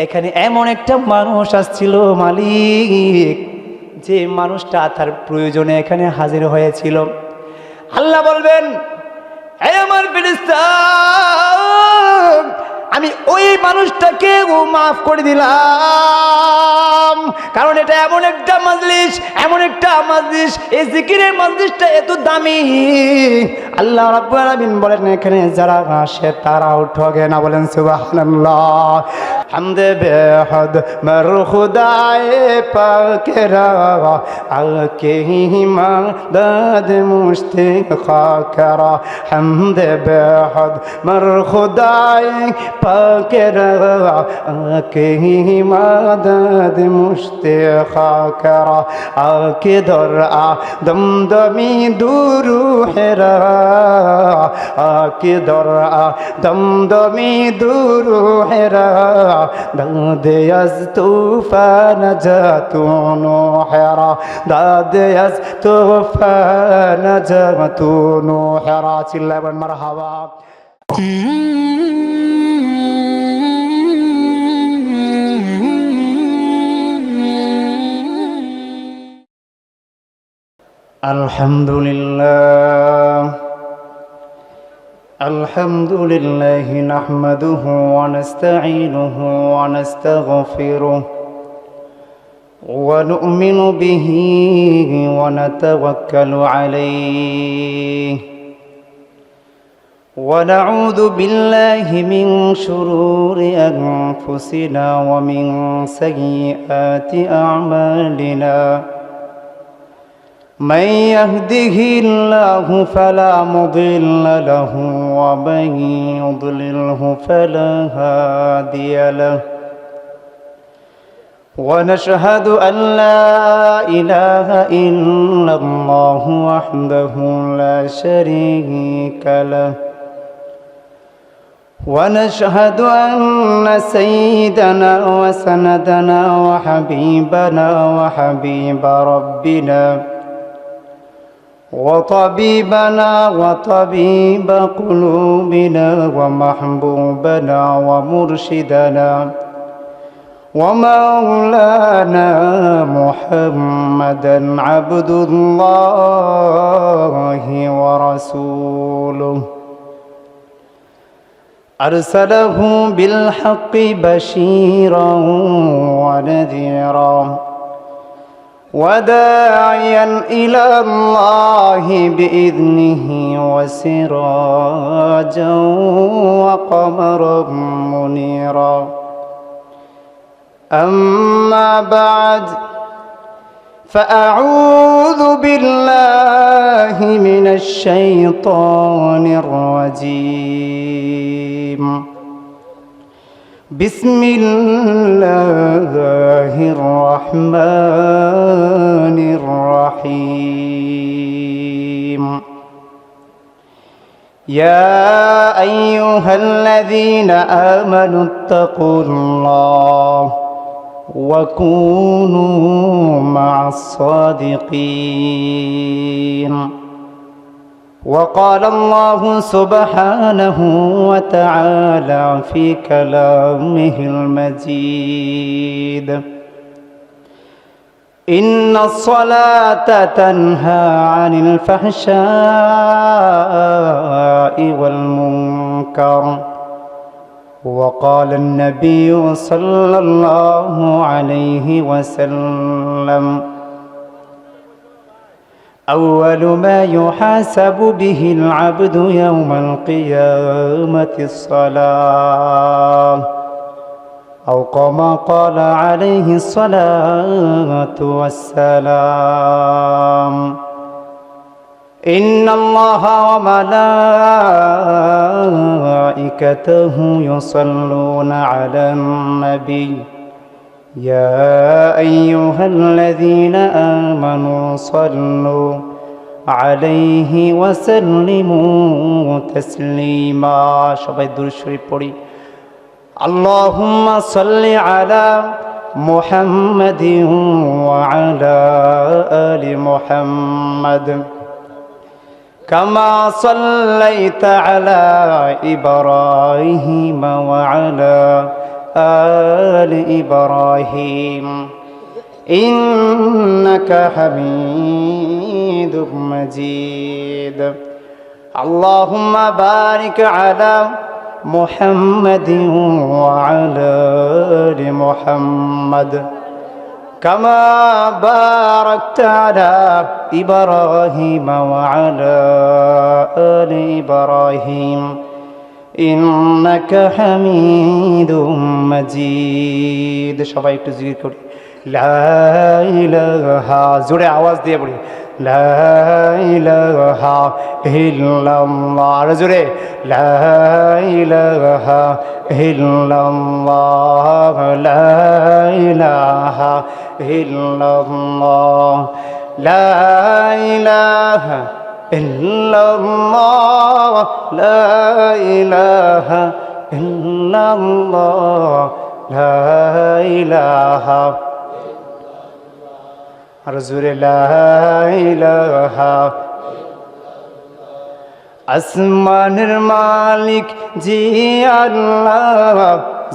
এখানে এমন একটা মানুষ আসছিল মালিক, যে মানুষটা তার প্রয়োজনে এখানে হাজির হয়েছিল। আল্লাহ বলবেন, হে আমার ফেরেশতা, আমি ওই মানুষটাকে মাফ করে দিলাম, কারণ এটা এমন একটা মাজলিস, এমন একটা মাজলিস, এই জিকিরের মাজলিসটা এত দামি। আল্লাহ রাব্বুল আলামিন বলেন, এখানে যারা আসে তারাও ঠগে না। বলেন সুবহানাল্লাহ। হামদে বেহদ মর খুদায়ে পাকেরা আকে ইমাদদ মুশতিক খাকরা। হামদে বেহদ মর খুদায়ে পাকেরা আকে ইমাদদ মুশতিক খাকরা। আকে দর দমদমি দুরু হেরা, আকে দর দমদমি দুরু হেরা। দাদে আজ তুফান জাতুন হেরা, দাদে আজ তুফান জাতুন হেরা। চিল্লাবেন মারহাবা। আলহামদুলিল্লাহ, আলহামদুলিল্লাহ নাহমাদুহু ওয়া নাস্তাঈনুহু ওয়া নাস্তাগফিরুহু ওয়া নু'মিনু বিহি ওয়া নাতাওয়াক্কালু আলাইহি ওয়া নাউযু বিল্লাহি মিন শুরুরি আনফুসিনা ওয়া মিন সাইয়্যাতি আ'মালিনা। من يهده الله فلا مضل له ومن يضلله فلا هادي له. ونشهد أن لا إله إلا الله وحده لا شريك له. ونشهد أن سيدنا وسندنا وحبيبنا وحبيب ربنا وطبيبنا وطبيب قلوبنا ومحبوبنا ومرشدنا ومولانا محمدا عبد الله ورسوله. أرسله بالحق بشيرا ونذيرا وداعيا إلى الله بإذنه وسراجا وقمرا منيرا. أما بعد، فأعوذ بالله من الشيطان الرجيم. بسم الله الرحمن الرحيم. يا أيها الذين آمنوا اتقوا الله وكونوا مع الصادقين. وقال الله سبحانه وتعالى في كلامه المجيد: إن الصلاة تنهى عن الفحشاء والمنكر. وقال النبي صلى الله عليه وسلم: أول ما يحاسب به العبد يوم القيامة الصلاة، أو كما قال عليه الصلاة والسلام. إن الله وملائكته يصلون على النبي يا أيها الذين آمنوا صلوا عليه وسلموا تسليما. সবাই দুরূদ শরীফ পড়ি। اللهم صل على محمد وعلى آل محمد كما صليت على إبراهيم وعلى آل إبراهيم إنك حميد مجيد اللهم بارك على محمد وعلى آل محمد كما باركت على إبراهيم وعلى آل إبراهيم إنك حميد مجيد সবাই একটু জিকির করি লা ইলাহা জোরে আওয়াজ দিয়ে বলি লা ইলাহা ইল্লাল্লাহ আর জোরে লা ইলাহা ইল্লাল্লাহ লা ইলাহা ইল্লাল্লাহ লা ইলাহা ইল্লাল্লাহ লা ইলাহা ইল্লাল্লাহ লা ইলাহা আর জোরে লা ইলাহা আসমানের মালিক জি আল্লাহ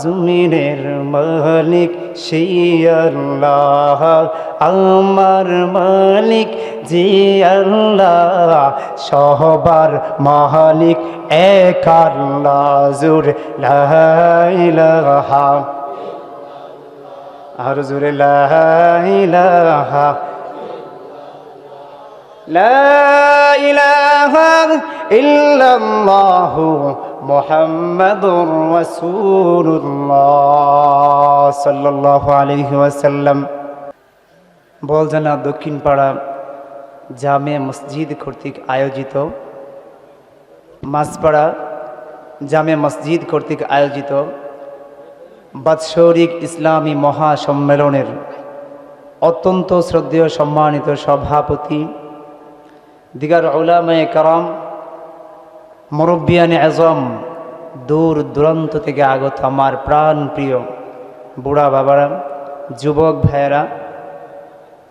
জমিনের মালিক সেই আল্লাহ আমার মালিক জি আল্লাহ সবার মালিক এক আল্লাহ জোরে লা ইলাহা আর জোরে লা ইলাহা লা ইলাহা ইল্লাল্লাহু মুহাম্মাদুর রাসূলুল্লাহ সাল্লাল্লাহু আলাইহি ওয়াসাল্লাম। বলজানা দক্ষিণ পাড়া জামে মসজিদ কর্তৃক আয়োজিত মাছপাড়া জামে মসজিদ কর্তৃক আয়োজিত বাৎসরিক ইসলামী মহাসম্মেলনের অত্যন্ত শ্রদ্ধেয় সম্মানিত সভাপতি দিগার উলামায়ে কেরাম মুরব্বিয়ানে আজম দূর দূরান্ত থেকে আগত আমার প্রাণ প্রিয় বুড়া বাবারা যুবক ভাইয়েরা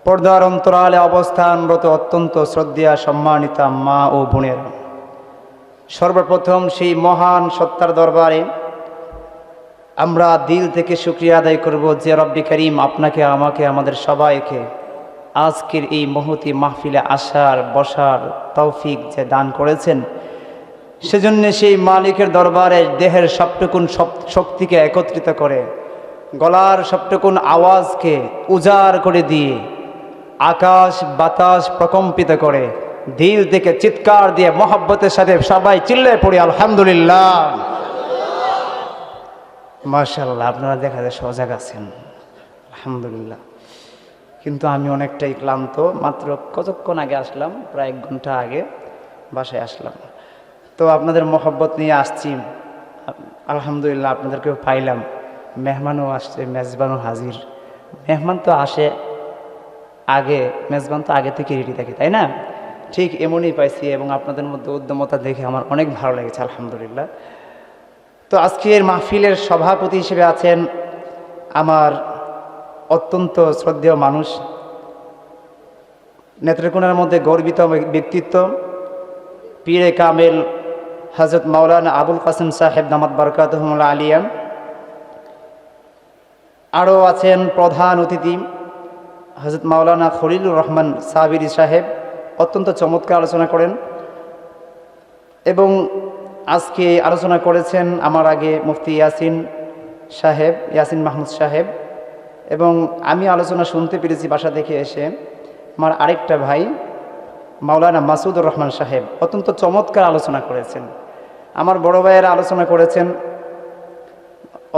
পর্দার অন্তরালে অবস্থানরত অত্যন্ত শ্রদ্ধেয় সম্মানিত মা ও বোনেরা সর্বপ্রথম সেই মহান সত্তার দরবারে আমরা দিল থেকে শুকরিয়া আদায় করব যে রব্বি করিম আপনাকে আমাকে আমাদের সবাইকে আজকের এই মহতি মাহফিলে আসার বসার তৌফিক যে দান করেছেন সেজন্য সেই মালিকের দরবারে দেহের সবটুকুন শক্তিকে একত্রিত করে গলার সবটুকুন আওয়াজকে উজাড় করে দিয়ে আকাশ বাতাস প্রকম্পিত করে দিল থেকে চিৎকার দিয়ে মহব্বতের সাথে সবাই চিল্লায় পড়ি আলহামদুলিল্লাহ। মাশাআল্লাহ আপনারা দেখা যায় সজাগ আছেন আলহামদুলিল্লাহ, কিন্তু আমি অনেকটাই ক্লান্ত। মাত্র কতক্ষণ আগে আসলাম, প্রায় 1 ঘন্টা আগে বাসায় আসলাম। তো আপনাদের মহব্বত নিয়ে আসছি আলহামদুলিল্লাহ, আপনাদেরকেও পাইলাম, মেহমানও আসছে, মেজবানও হাজির। মেহমান তো আসে আগে, মেজবান তো আগে থেকে রেডি থাকে, তাই না? ঠিক এমনই পাইছি এবং আপনাদের মধ্যে উদ্যমতা দেখে আমার অনেক ভালো লেগেছে আলহামদুলিল্লাহ। তো আজকের মাহফিলের সভাপতি হিসেবে আছেন আমার অত্যন্ত শ্রদ্ধেয় মানুষ, নেত্রকোনার মধ্যে গর্বিত ব্যক্তিত্ব পীরে কামেল হযরত মাওলানা আবুল কাসেম সাহেব দামাত বারাকাতুহুল আলিয়া। আরও আছেন প্রধান অতিথি হযরত মাওলানা খলিলুর রহমান সাবিরি সাহেব, অত্যন্ত চমৎকার আলোচনা করেন। এবং আজকে আলোচনা করেছেন আমার আগে মুফতি ইয়াসিন সাহেব, ইয়াসিন মাহমুদ সাহেব। এবং আমি আলোচনা শুনতে পেরেছি বাসা থেকে এসে, আমার আরেকটা ভাই মাওলানা মাসুদুর রহমান সাহেব অত্যন্ত চমৎকার আলোচনা করেছেন। আমার বড় ভাইয়েরা আলোচনা করেছেন,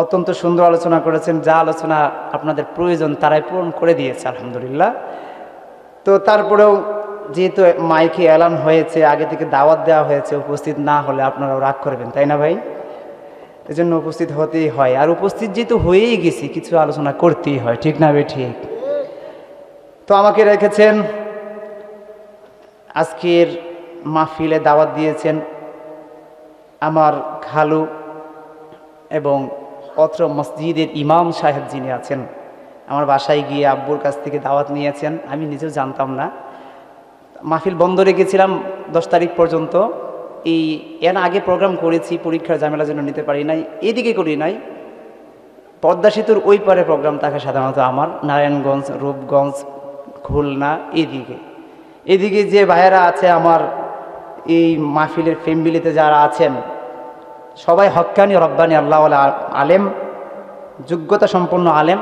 অত্যন্ত সুন্দর আলোচনা করেছেন। যা আলোচনা আপনাদের প্রয়োজন তারাই পূরণ করে দিয়েছে আলহামদুলিল্লাহ। তো তারপরেও যেহেতু মাইকে এলান হয়েছে, আগে থেকে দাওয়াত দেওয়া হয়েছে, উপস্থিত না হলে আপনারাও রাগ করবেন, তাই না ভাই? এজন্য উপস্থিত হতেই হয়, আর উপস্থিত যেহেতু হয়েই গেছি কিছু আলোচনা করতেই হয়, ঠিক না ভাই? ঠিক। তো আমাকে রেখেছেন, আজকের মাহফিলে দাওয়াত দিয়েছেন আমার খালু এবং অত্র মসজিদের ইমাম সাহেব যিনি আছেন, আমার বাসায় গিয়ে আব্বুর কাছ থেকে দাওয়াত নিয়েছেন। আমি নিজেও জানতাম না, মাহফিল বন্ধ রেখেছিলাম 10 তারিখ পর্যন্ত। এর আগে প্রোগ্রাম করেছি, পরীক্ষার ঝামেলার জন্য নিতে পারি নাই, এদিকে করি নাই। পদ্মা সেতুর ওই পারে প্রোগ্রাম থাকে সাধারণত আমার নারায়ণগঞ্জ, রূপগঞ্জ, খুলনা, এদিকে যে ভাইয়েরা আছে আমার এই মাহফিলের ফ্যামিলিতে যারা আছেন সবাই হক্কানি রব্বানি আল্লাহওয়ালা আলেম, যোগ্যতা সম্পন্ন আলেম।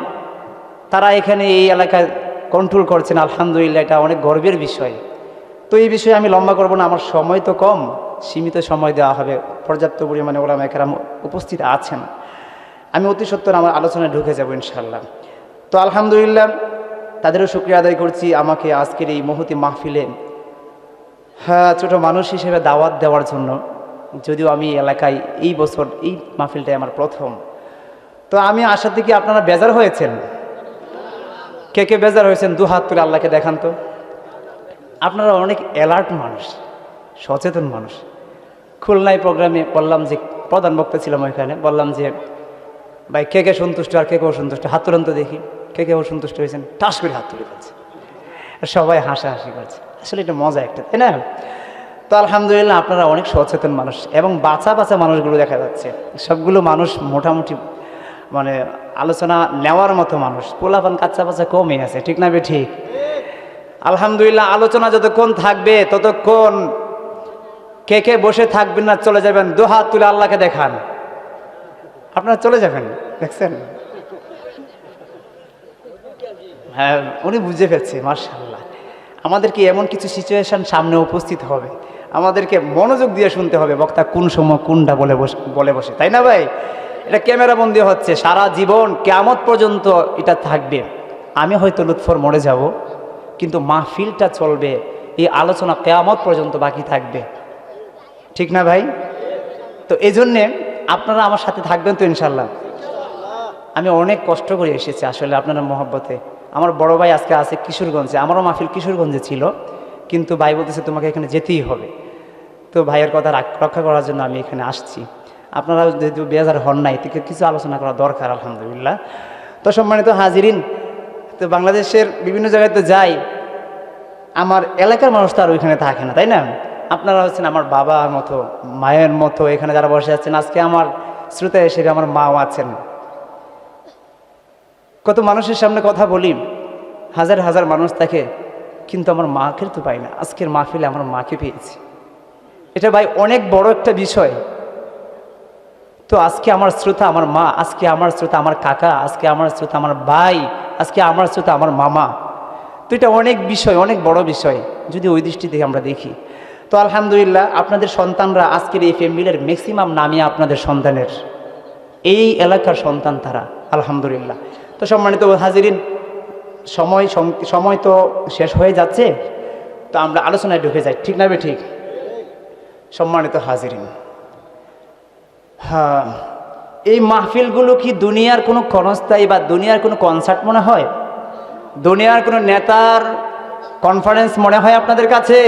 তারা এখানে এই এলাকায় কন্ট্রোল করছেন, আলহামদুলিল্লাহ, এটা অনেক গর্বের বিষয়। তো এই বিষয়ে আমি লম্বা করব না, আমার সময় তো কম, সীমিত সময় দেওয়া হবে, পর্যাপ্ত পরিমাণে ওলামা একরাম উপস্থিত আছেন। আমি অতি সত্বর আমার আলোচনায় ঢুকে যাব ইনশাআল্লাহ। তো আলহামদুলিল্লাহ, তাদেরও শুকরিয়া আদায় করছি আমাকে আজকের এই মহতি মাহফিলে ছোট মানুষ হিসেবে দাওয়াত দেওয়ার জন্য। যদিও আমি এলাকায় এই বছর এই মাহফিলটাই আমার প্রথম। তো আমি আশা থেকে আপনারা বেজার হয়েছেন? কে কে বেজার হয়েছেন দু হাত তুলে আল্লাহকে দেখান তো। আপনারা অনেক অ্যালার্ট মানুষ, সচেতন মানুষ। খুলনায় প্রোগ্রামে বললাম যে, প্রধান বক্তা ছিলাম ওইখানে, বললাম যে ভাই কে কে সন্তুষ্ট আর কে কে অসন্তুষ্ট, হাত তুলেন তো দেখি কে কে অসন্তুষ্ট হয়েছেন। টাস করে হাত তুলে ফেলছে, সবাই হাসাহাসি করছে। আসলে এটা মজা একটা, তাই না? তো আলহামদুলিল্লাহ, আপনারা অনেক সচেতন মানুষ এবং বাঁচা বাঁচা মানুষগুলো দেখা যাচ্ছে। সবগুলো মানুষ মোটামুটি মানে আলোচনা নেওয়ার মতো মানুষ, পোলাপান কাচ্চা বাচ্চা কমই আছে, ঠিক না? ঠিক। আলহামদুলিল্লাহ, আলোচনা যতক্ষণ থাকবে ততক্ষণ কে কে বসে থাকবেন না, চলে যাবেন। দু হাত তুলে আল্লাহকে দেখান, আপনারা চলে যাবেন। দেখছেন? হ্যাঁ, উনি বুঝে ফেলছে, মাশাআল্লাহ। আমাদেরকে এমন কিছু সিচুয়েশন সামনে উপস্থিত হবে, আমাদেরকে মনোযোগ দিয়ে শুনতে হবে বক্তা কোন সময় কোনটা বলে বসে, তাই না ভাই? এটা ক্যামেরা বন্দি হচ্ছে, সারা জীবন কিয়ামত পর্যন্ত এটা থাকবে। আমি হয়তো লুৎফর মরে যাব, কিন্তু মাহফিলটা চলবে, এই আলোচনা কিয়ামত পর্যন্ত বাকি থাকবে, ঠিক না ভাই? তো এই জন্যে আপনারা আমার সাথে থাকবেন তো ইনশাল্লাহ? আমি অনেক কষ্ট করে এসেছি আসলে আপনারা মহব্বতে। আমার বড় ভাই আজকে আছে কিশোরগঞ্জে, আমারও মাহফিল কিশোরগঞ্জে ছিল, কিন্তু ভাই বলতেছে তোমাকে এখানে যেতেই হবে। তো ভাইয়ের কথা রক্ষা করার জন্য আমি এখানে আসছি। আপনারা যেহেতু বেজার হন নাই, থেকে কিছু আলোচনা করা দরকার আলহামদুলিল্লাহ। তো সম্মানিত হাজিরিন, তো বাংলাদেশের বিভিন্ন জায়গায় তো যাই, আমার এলাকার মানুষ তো আর ওইখানে থাকে না, তাই না? আপনারা হচ্ছেন আমার বাবার মতো, মায়ের মতো, এখানে যারা বসে আছেন আজকে আমার শ্রোতা হিসেবে আমার মাও আছেন। কত মানুষের সামনে কথা বলি, হাজার হাজার মানুষ থাকে, কিন্তু আমার মাকে তো পাই না। আজকের মাহফিলে আমার মাকে পেয়েছি, এটা ভাই অনেক বড় একটা বিষয়। তো আজকে আমার শ্রোতা আমার মা, আজকে আমার শ্রোতা আমার কাকা, আজকে আমার শ্রোতা আমার ভাই, আজকে আমার শ্রোতা আমার মামা। তো এটা অনেক বিষয়, অনেক বড় বিষয় যদি ওই দৃষ্টি থেকে আমরা দেখি। তো আলহামদুলিল্লাহ, আপনাদের সন্তানরা আজকের এই ফ্যামিলির ম্যাক্সিমাম নামই আপনাদের সন্তানের, এই এলাকার সন্তান তারা, আলহামদুলিল্লাহ। তো সম্মানিত হাজিরিন, সময় তো শেষ হয়ে যাচ্ছে, তো আমরা আলোচনায় ঢুকে যাই, ঠিক না? ঠিক। সম্মানিত হাজিরিন, হ্যাঁ, এই মাহফিলগুলো কি দুনিয়ার কোনো ক্ষণস্থায়ী বা দুনিয়ার কোনো কনসার্ট মনে হয়? দুনিয়ার কোনো নেতার কনফারেন্স মনে হয় আপনাদের কাছে?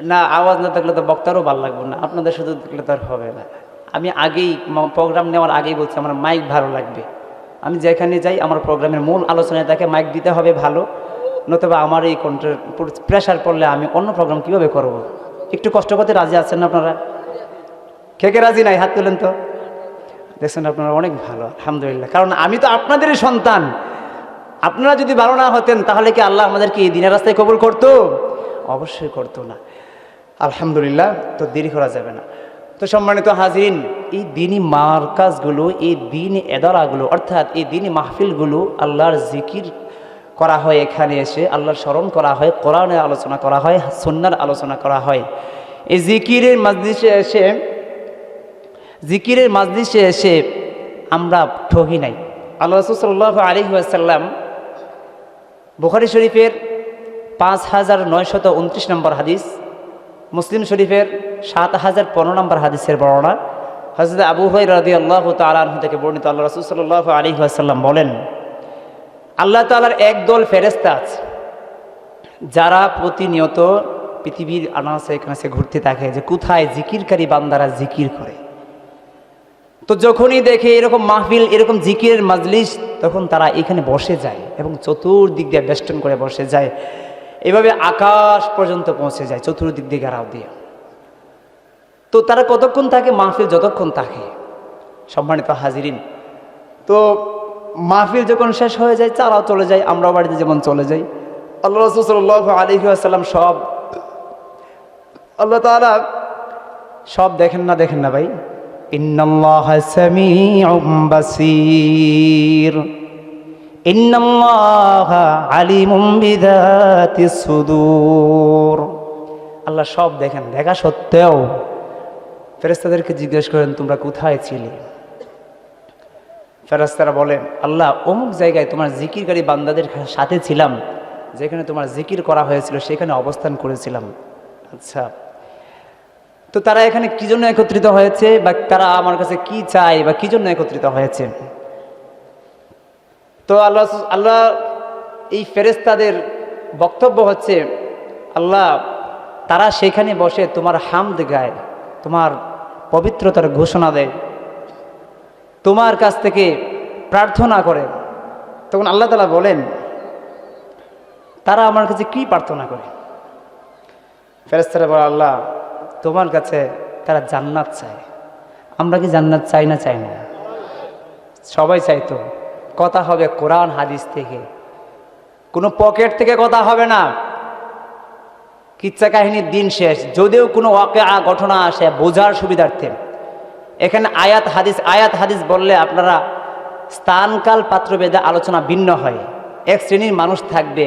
না, আওয়াজ না থাকলে তো বক্তারও ভালো লাগবে না, আপনাদের শুধু দেখলে তো আর হবে না। আমি আগেই প্রোগ্রাম নেওয়ার আগেই বলছি আমার মাইক ভালো লাগবে। আমি যেখানে যাই আমার প্রোগ্রামের মূল আলোচনায় তাকে মাইক দিতে হবে ভালো, নতুবা আমার এই প্রেশার পড়লে আমি অন্য প্রোগ্রাম কীভাবে করব? একটু কষ্ট করতে রাজি আছেন না আপনারা? কে কে রাজি নাই? হাত তুলেন তো। দেখছেন, আপনারা অনেক ভালো, আলহামদুলিল্লাহ। কারণ আমি তো আপনাদেরই সন্তান। আপনারা যদি ভালো না হতেন তাহলে কি আল্লাহ আমাদেরকে এই দিনের রাস্তায় কবুল করতো? অবশ্যই করতো না। আলহামদুলিল্লাহ, তো দেরি করা যাবে না। তো সম্মানিত হাজিরিন, এই দিনই মারকাজগুলো, এই দিনই এদারাগুলো, অর্থাৎ এই দিনই মাহফিলগুলো, আল্লাহর জিকির করা হয়, এখানে এসে আল্লাহর স্মরণ করা হয়, কোরআনের আলোচনা করা হয়, সুন্নাহর আলোচনা করা হয়। এই জিকিরের মাজলিসে এসে আমরা ঠকি নাই। আল্লাহ রাসূল সাল্লাল্লাহু আলাইহি ওয়াসাল্লাম বুখারী শরীফের 5929 নম্বর হাদিস, মুসলিম শরীফের 7015 নম্বর হাদিসের বর্ণনা, হযরত আবু হুরায়রা রাদিয়াল্লাহু তাআলা আনহু থেকে বর্ণিত। আল্লাহ রাসূল সাল্লাল্লাহু আলাইহি ওয়াসাল্লাম বলেন, আল্লাহ তাআলার একদল ফেরেশতা আছে যারা প্রতিনিয়ত পৃথিবীর আনাচে কানাচে ঘুরতে থাকে যে কোথায় জিকিরকারী বান্দারা জিকির করে। তো যখনই দেখে এরকম মাহফিল, এরকম জিকিরের মাজলিস, তখন তারা এখানে বসে যায় এবং চতুর্দিক দিয়ে বেষ্টন করে বসে যায়। এভাবে আকাশ পর্যন্ত পৌঁছে যায়, চতুর্দিক দিয়ে ঘেরাও দিয়ে। তো তারা কতক্ষণ থাকে? মাহফিল যতক্ষণ থাকে। সম্মানিত হাজিরিন, তো মাহফিল যখন শেষ হয়ে যায় তারাও চলে যায়, আমরাও বাড়িতে যেমন চলে যাই। আল্লাহ রাসূল সাল্লাল্লাহু আলাইহি ওয়াসাল্লাম সব, আল্লাহ তাআলা সব দেখেন না ভাই? ইন্নাল্লাহা সামিউম বাসীর, ইন্নাল্লাহা আলিমুম বিযাতিস সুদূর। আল্লাহ সব দেখেন, দেখা সত্ত্বেও ফেরেশতাদেরকে জিজ্ঞেস করেন তোমরা কোথায় ছিলে? ফেরেশতারা বলেন আল্লাহ অমুক জায়গায় তোমার জিকিরকারী বান্দাদের সাথে ছিলাম, যেখানে তোমার জিকির করা হয়েছিল সেখানে অবস্থান করেছিলাম। আচ্ছা, তো তারা এখানে কি জন্য একত্রিত হয়েছে, বা তারা আমার কাছে কি চায়, বা কি জন্য একত্রিত হয়েছে? তো আল্লাহ এই ফেরেশতাদের বক্তব্য হচ্ছে, আল্লাহ তারা সেখানে বসে তোমার হামদ গায়, তোমার পবিত্রতার ঘোষণা দেয়, তোমার কাছ থেকে প্রার্থনা করে। তখন আল্লাহ তাআলা বলেন তারা আমার কাছে কি প্রার্থনা করে? ফেরেশতারা বলে আল্লাহ তোমার কাছে তারা জান্নাত চায়। আমরা কি জান্নাত চাই না? চাই না? সবাই চাই। তো কথা হবে কোরআন হাদিস থেকে, কোনো পকেট থেকে কথা হবে না। কিচ্ছা কাহিনীর দিন শেষ। যদিও কোনো ওয়াকিয়া ঘটনা আসে বোঝার সুবিধার্থে, এখানে আয়াত হাদিস বললে আপনারা স্থানকাল পাত্রভেদে আলোচনা ভিন্ন হয়। এক শ্রেণীর মানুষ থাকবে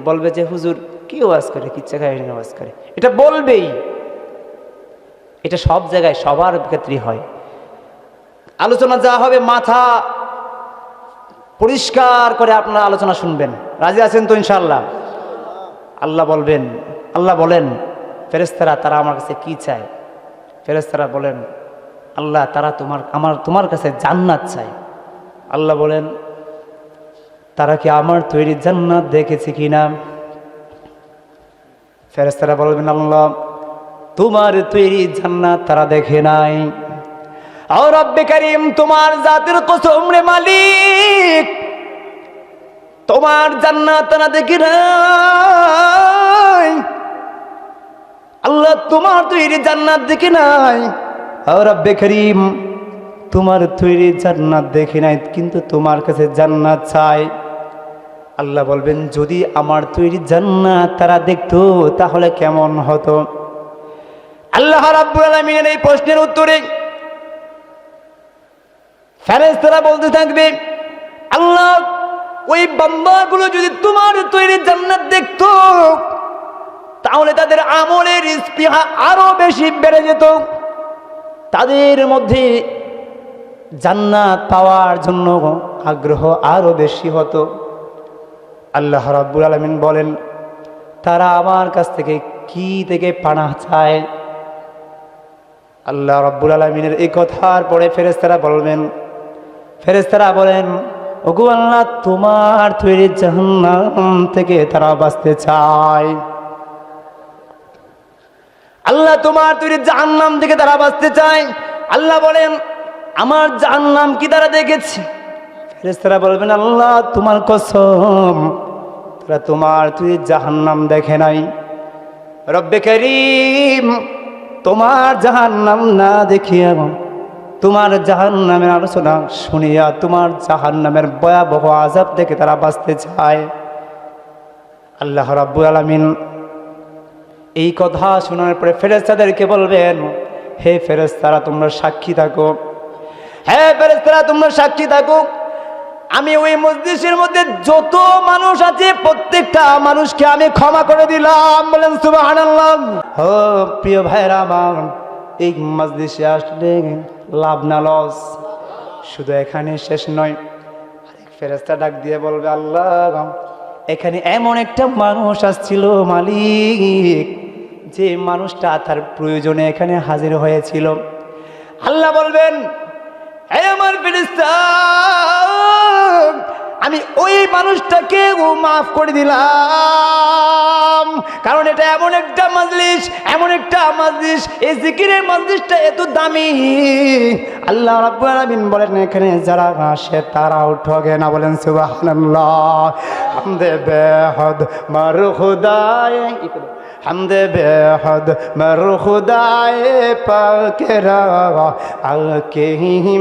বলবে যে হুজুর কি ওয়াজ করে, কিচ্ছা কাহিনী ওয়াজ করে, এটা বলবেই। এটা সব জায়গায় সবার ক্ষেত্রেই হয়। আলোচনা যা হবে মাথা পরিষ্কার করে আপনারা আলোচনা শুনবেন। রাজি আছেন তো ইনশাআল্লাহ? আল্লাহ বলেন ফেরেশতারা তারা আমার কাছে কি চায়? ফেরেশতারা বলেন আল্লাহ তারা তোমার কাছে জান্নাত চায়। আল্লাহ বলেন তারা কি আমার তৈরি জান্নাত দেখেছে কিনা? ফেরেশতারা বলবেন আল্লাহ তোমার তৈরি জান্নাত তারা দেখে নাই। ও রব্বে কারীম তোমার জাতের কসম রে মালিক, তোমার জান্নাত তারা দেখে নাই। আল্লাহ তোমার তৈরি জান্নাত দেখে নাই। ও রব্বে কারীম তোমার তৈরি জান্নাত দেখে নাই, কিন্তু তোমার কাছে জান্নাত চাই। আল্লাহ বলবেন যদি আমার তৈরি জান্নাত তারা দেখতো তাহলে কেমন হতো? আল্লাহ রাব্বুল আলামিনের এই প্রশ্নের উত্তরে ফেরেশতারা বলতে থাকবে আল্লাহ ওই বান্দাগুলো যদি তোমার তৈরি জান্নাত দেখতো তাহলে তাদের আমলের স্পৃহা আরো বেশি বেড়ে যেত, তাদের মধ্যে জান্নাত পাওয়ার জন্য আগ্রহ আরো বেশি হতো। আল্লাহ রাব্বুল আলামিন বলেন তারা আমার কাছ থেকে কি থেকে পানাহ চায়? আল্লাহ রাব্বুল আলামিনের এই কথার পরে ফেরেশতারা বলেন ওগো আল্লাহ তোমার তৈরি জাহান্নাম থেকে তারা বাঁচতে চায়। আল্লাহ তোমার তৈরি জাহান্নাম থেকে তারা বাঁচতে চায়। আল্লাহ বলেন আমার জাহান্নাম কি তারা দেখেছে? ফেরেশতারা বলবেন আল্লাহ তোমার কসম তারা তোমার তৈরি জাহান্নাম দেখে নাই। রব্বে কারীম তোমার জাহান্নাম না দেখিয়া তোমার জাহান্নামের আলোচনা শুনিয়া তোমার জাহান্নামের ভয়াবহ আযাব থেকে তারা বাঁচতে চায়। আল্লাহ রাব্বুল আলামিন এই কথা শোনার পরে ফেরেশতাদেরকে বলবেন হে ফেরেশতারা তোমরা সাক্ষী থাকো, হে ফেরেশতারা তোমরা সাক্ষী থাকো, আমি ওই মজলিসের মধ্যে যত মানুষ আছে প্রত্যেকটা মানুষকে আমি ক্ষমা করে দিলাম। বলেন সুবহানাল্লাহ। ও প্রিয় ভাইরা আমার, এই মজলিসে আসলে লাভ না লস, শুধু এখানে শেষ নয়। আরেক ফেরেশতা ডাক দিয়ে বলবে আল্লাহ এখানে এমন একটা মানুষ আসছিল মালিক, যে মানুষটা তার প্রয়োজনে এখানে হাজির হয়েছিল। আল্লাহ বলবেন হে আমার ফেরেশতা আমি ওই মানুষটাকে মাফ করে দিলাম, কারণ এটা এমন একটা মজলিস এই জিকিরের মজলিসটা এত দামি। আল্লাহ রাব্বুল আলামিন বলেন এখানে যারা আসে তারাও ঠগে না। বলেন সুবহানাল্লাহ। হামদে বেহদ মার খুদায়ে حمد बेहद मर खुदाए पाकरा आके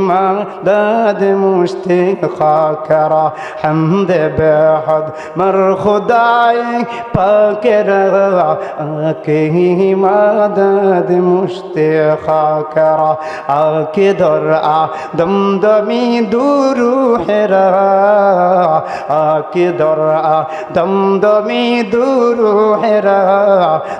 मदद मुश्तिक करा हमद बेहद मर खुदाए पाकरा आके मदद मुश्तिक करा आके दर दमदमी दुरू हेरा आके दर दमदमी दुरू हेरा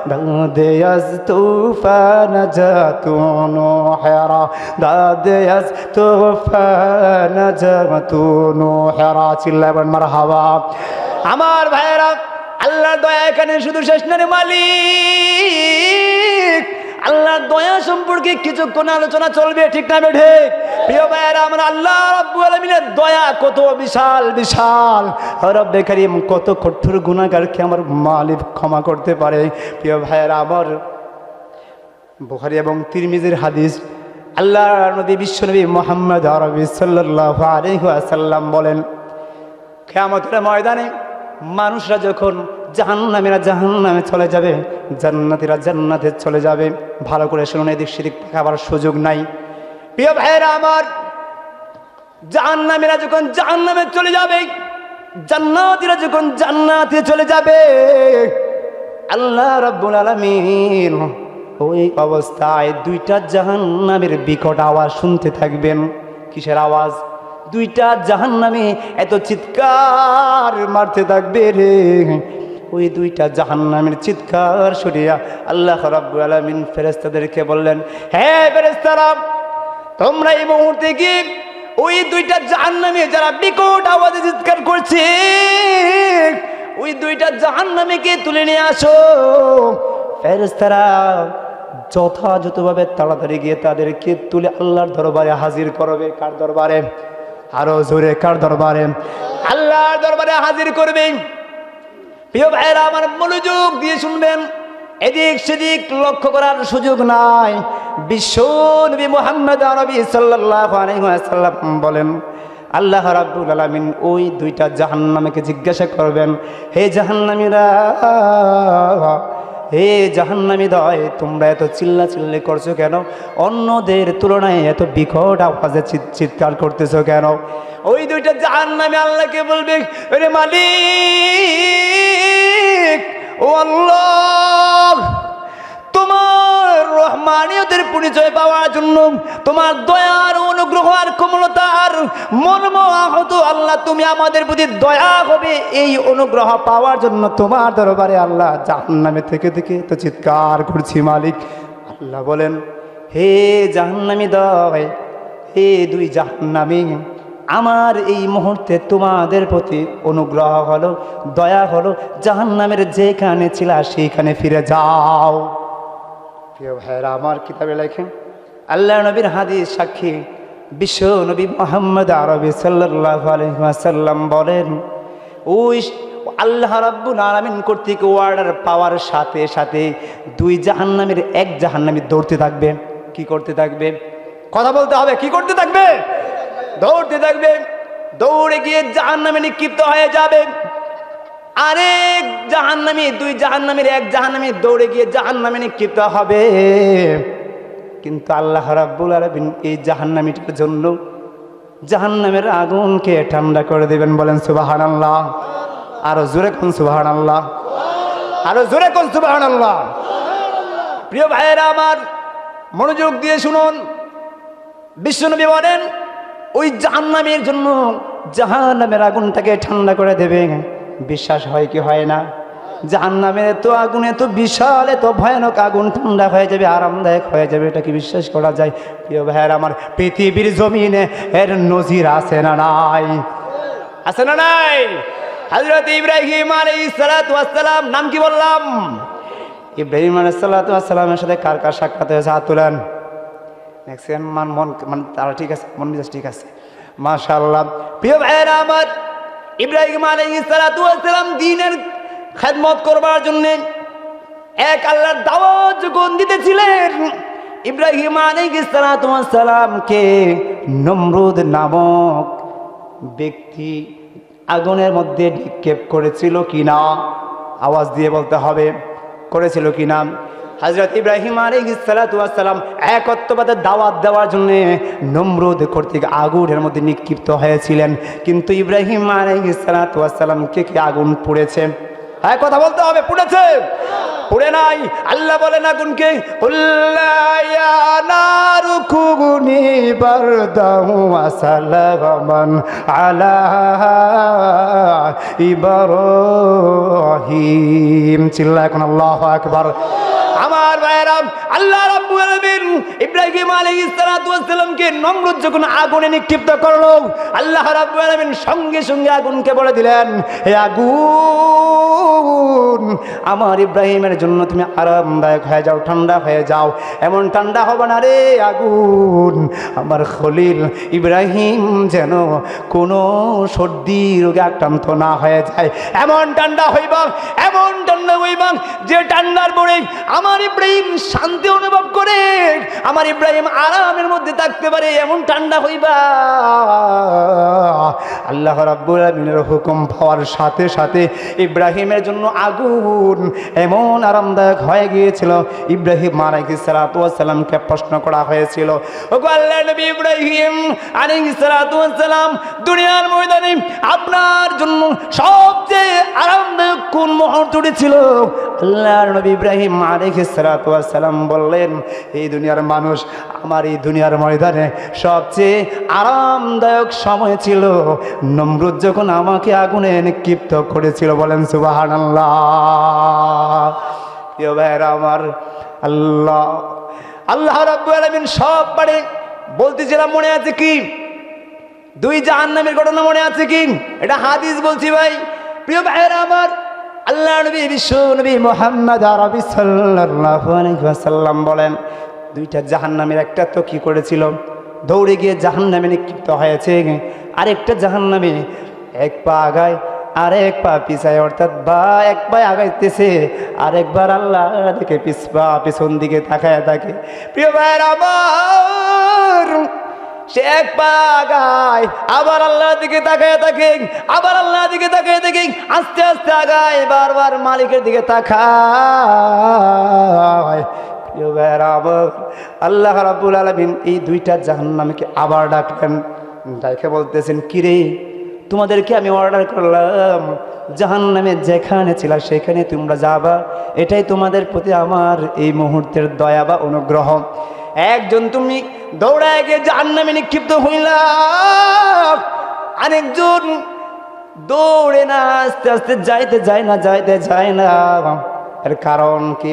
दादे अज तूफान जातून हेरा दादे अज तूफान जातून हेरा चिल्लाबन मारहाबा আমার ভাইরা আল্লাহর দয়া এখানে শুধু শেষ না রে মালিক আল্লাহর দয়া সম্পর্কে কিছুক্ষণ আলোচনা চলবে ঠিক না বেঠে প্রিয় ভাইরা আমরা আল্লাহ রাব্বুল আলামিনের দয়া কত বিশাল বিশাল রব্বে কারীম কত কঠোর গুনাহগারকে আমার মালিক ক্ষমা করতে পারে প্রিয় ভাইরা আমার বুখারী এবং তিরমিজির হাদিস আল্লাহর নবী বিশ্বনবী মুহাম্মদ আরবি সাল্লাল্লাহু আলাইহি ওয়াসাল্লাম বলেন কিয়ামতের ময়দানে মানুষরা যখন জাহান্নামীরা জাহান্নামে চলে যাবে জান্নাতীরা জান্নাতে চলে যাবে ভালো করে শুনুন এদিক সেদিক তাকাবার সুযোগ নাই প্রিয় ভাইরা আমার জাহান্নামীরা যখন জাহান্নামে চলে যাবে জান্নাতীরা যখন জান্নাতে চলে যাবে আল্লাহ রাব্বুল আলামিন ওই অবস্থায় দুইটা জাহান্নামের বিকট আওয়াজ শুনতে থাকবেন কিসের আওয়াজ দুইটা জাহান্নামী এত চিৎকার মারতে থাকবে রে ওই দুইটা জাহান্নামের চিৎকার শুনিয়া আল্লাহ রাব্বুল আলামিন ফেরেশতাদেরকে বললেন হে ফেরেশতারা তোমরা এই মুহূর্তে কি ওই দুইটা জাহান্নামী যারা বিকট আওয়াজে চিৎকার করছে ওই দুইটা জাহান্নামীকে তুলে নিয়ে আসো ফেরেশতারা যথাযথভাবে তাড়াতাড়ি গিয়ে তাদেরকে তুলে আল্লাহর দরবারে হাজির করবে কার দরবারে আরো জোরে কার দরবারে আল্লাহর দরবারে হাজির করবে প্রিয় ভাইরা আমার মনোযোগ দিয়ে শুনবেন এদিক সেদিক লক্ষ্য করার সুযোগ নাই বিশ্ব নবী মুহাম্মদ আরবি সাল্লাল্লাহু আলাইহি ওয়াসাল্লাম বলেন আল্লাহ রাব্বুল আলামিন ওই দুইটা জাহান্নামীকে জিজ্ঞাসা করবেন হে জাহান্নামীরা হে জাহান্নামী দয় তোমরা এত চিল্লাচিল্লি করছো কেন অন্যদের তুলনায় এত বিকট আওয়াজে চিৎকার করতেছো কেন ওই দুইটা জাহান্নামী আল্লাহকে বলবে আরে মালিক ও আল্লাহ তোমার রহমানিয়তের পরিচয় পাওয়ার জন্য তোমার দয়ার অনুগ্রহ আর কোমলতার মর্মাহত আল্লাহ তুমি আমাদের প্রতি দয়া হবে এই অনুগ্রহ পাওয়ার জন্য তোমার দরবারে আল্লাহ জাহান্নামে থেকে থেকে তো চিৎকার করছি মালিক আল্লাহ বলেন হে জাহান্নামী দয় হে দুই জাহান্নামী আমার এই মুহূর্তে তোমাদের প্রতি অনুগ্রহ হলো দয়া হলো জাহান্নামের যেখানে ছিল সেইখানে ফিরে যাও প্রিয় ভাইরা আমার কিতাবে লেখেন আল্লাহ নবীর হাদিস সাক্ষী বিশ্ব নবী মুহাম্মদ আরবি সাল্লাল্লাহু আলাইহি ওয়াসাল্লাম বলেন ওই আল্লাহ রাব্বুল আলামিন কর্তৃক অর্ডার পাওয়ার সাথে সাথে দুই জাহান্নামীর এক জাহান্নামী দৌড়তে থাকবে কি করতে থাকবে কথা বলতে হবে কি করতে থাকবে দৌড়তে থাকবে দৌড়ে গিয়ে জাহান্নামে নিক্ষিপ্ত হয়ে যাবে আরেক জাহান্নামী দুই জাহান্নামীর এক জাহান্নামী দৌড়ে গিয়ে জাহান্নামে নিক্ষিপ্ত হবে কিন্তু আল্লাহ রাব্বুল আলামিন এই জাহান্নামীটার জন্য জাহান্নামের আগুনকে ঠান্ডা করে দেবেন বলেন সুবহানাল্লাহ আরো জোরে কোন সুবহানাল্লাহ আরো জোরে কোন সুবহানাল্লাহ প্রিয় ভাইয়েরা আমার মনোযোগ দিয়ে শুনুন বিশ্বনবী বলেন ওই জাহান্নামের জন্য জাহান্নামের আগুনটাকে ঠান্ডা করে দেবে বিশ্বাস হয় কি হয় না জাহান্নামের এত আগুন এত বিশাল এত ভয়ানক আগুন ঠান্ডা হয়ে যাবে আরামদায়ক হয়ে যাবে এটা কি বিশ্বাস করা যায় প্রিয় ভাইয়েরা আমার পৃথিবীর জমিনে এর নজির আছে না নাই আছে না নাই হযরত ইব্রাহিম আলাইহিস সালাতু ওয়াস সালাম নাম কি বললাম ইব্রাহিম আলাইহিস সালাতু ওয়াস সালামের সাথে কার কার সাক্ষাৎ হয়েছে হাত তুলেন দেখছেন মন তারা ঠিক আছে মন মেজাজ ঠিক আছে মাশাআল্লাহ প্রিয় ভাইয়েরা আমার ইব্রাহিম আলাইহিস সালাতু ওয়াস সালাম দ্বীনের খেদমত করবার জন্য এক আল্লাহর দাওয়াত যখন দিতেছিলেন ইব্রাহিম আলাইহিস সালাতু ওয়াস সালামকে নমরুদ নামক ব্যক্তি আগুনের মধ্যে নিক্ষেপ করেছিল কিনা আওয়াজ দিয়ে বলতে হবে করেছিল কি নাম? হযরত ইব্রাহিম আলাইহিস সালাতু ওয়াস সালাম একত্ববাদের দাওয়াত দেওয়ার জন্য নমরুদ কর্তৃক আগুনের মধ্যে নিক্ষিপ্ত হয়েছিলেন, কিন্তু ইব্রাহিম আলাইহিস সালাতু ওয়াস সালামকে কি আগুন পুড়েছে? হ্যাঁ, কথা বলতে হবে, পুড়েছে? পুড়ে নাই। আল্লাহ বলেন আগুনকে, কুল্লা ইয়া নারু কুনি বারদাহু ওয়া সালামান আলা ইব্রাহিম। চিল্লায় এখন আল্লাহু আকবার। আমার ভাইয়েরাম, আল্লাহ রাব্বুল আলামিন ইব্রাহিম আলাইহিস সালাতু ওয়াস সালামকে নমরুদ যখন আগুনে নিক্ষিপ্ত করলো, আল্লাহ রাব্বুল আলামিন সঙ্গে সঙ্গে আগুনকে বলে দিলেন, হে আগুন, আমার ইব্রাহিমের জন্য তুমি আরামদায়ক হয়ে যাও, ঠান্ডা হয়ে যাও। এমন ঠান্ডা হবে না রে আগুন, আমার খলিল ইব্রাহিম যেন কোনো সর্দি রোগে আক্রান্ত না হয়ে যায়। এমন ঠান্ডা হইবা, এমন ঠান্ডা হইবা যে ঠান্ডার পরে আমার ইব্রাহিম শান্তি অনুভব করে, আমার ইব্রাহিম আরামের মধ্যে থাকতে পারে, এমন ঠান্ডা হইবা। আল্লাহ রাব্বুল আলামিনের হুকুম পাওয়ার সাথে সাথে ইব্রাহিমের জন্য আগুন এমন আরামদায়ক হয়ে গিয়েছিল। ইব্রাহিম আলাইহিস সালাতু ওয়াস সালামকে প্রশ্ন করা হয়েছিল, ওগো আল্লাহর নবী ইব্রাহিম আলাইহিস সালাতু ওয়াস সালাম, দুনিয়ার ময়দানে আপনার জন্য সবচেয়ে আরামদায়ক কোন মুহূর্তটি ছিল? আল্লাহর নবী ইব্রাহিম আলাইহিস সালাতু ওয়াস সালাম বললেন, এই দুনিয়ার মানুষ, আমার এই দুনিয়ার ময়দানে সবচেয়ে আরামদায়ক সময় ছিল নমরুদ যখন আমাকে আগুনে নিক্ষিপ্ত করেছিল। বলেন সুবহানাল্লাহ। প্রিয় ভাইরা আমার, আল্লাহ রাব্বুল আলামিন সব পারে। বলতেছিলাম, মনে আছে কি দুই জাহান্নামের ঘটনা মনে আছে কি? এটা হাদিস বলছি ভাই। প্রিয় ভাইরা আমার, আল্লাহ নবী বিশ্ব নবী মুহাম্মদ আরবি সাল্লাল্লাহু আলাইহি ওয়াসাল্লাম বলেন, দুইটা জাহান্নামের একটা তো কি করেছিল? দৌড়ে গিয়ে জাহান্নামে নিক্ষিপ্ত হয়েছে। আরেকটা জাহান্নামে এক পা আগায় আর এক পা পিছায়, অর্থাৎ বা এক পা আগাইতেছে আর একবার আল্লাহ দিকে পিছন দিকে তাকায় থাকে। প্রিয় ভাইয়ের আমার, সে এক পা আগায় আবার আল্লাহর দিকে তাকায় থাকে, আবার আল্লাহর দিকে তাকায় থাকে, আস্তে আস্তে আগায়, বারবার মালিকের দিকে তাকায়। আল্লাহ রাব্বুল আলামিন এই দুইটা জাহান্নামকে আবার ডাকলেন, ডাকে বলতেছেন, কিরে, তোমাদেরকে আমি অর্ডার করলাম জাহান্নামে যেখানে ছিল সেখানে তোমরা যাবা, এটাই তোমাদের প্রতি আমার এই মুহূর্তের দয়া বা অনুগ্রহ। একজন তুমি দৌড়ায় গিয়ে জাহান্নামে নিক্ষিপ্ত হইলা, আরেকজন দৌড়ে না আস্তে আস্তে যাইতে যায় না। এর কারণ কি?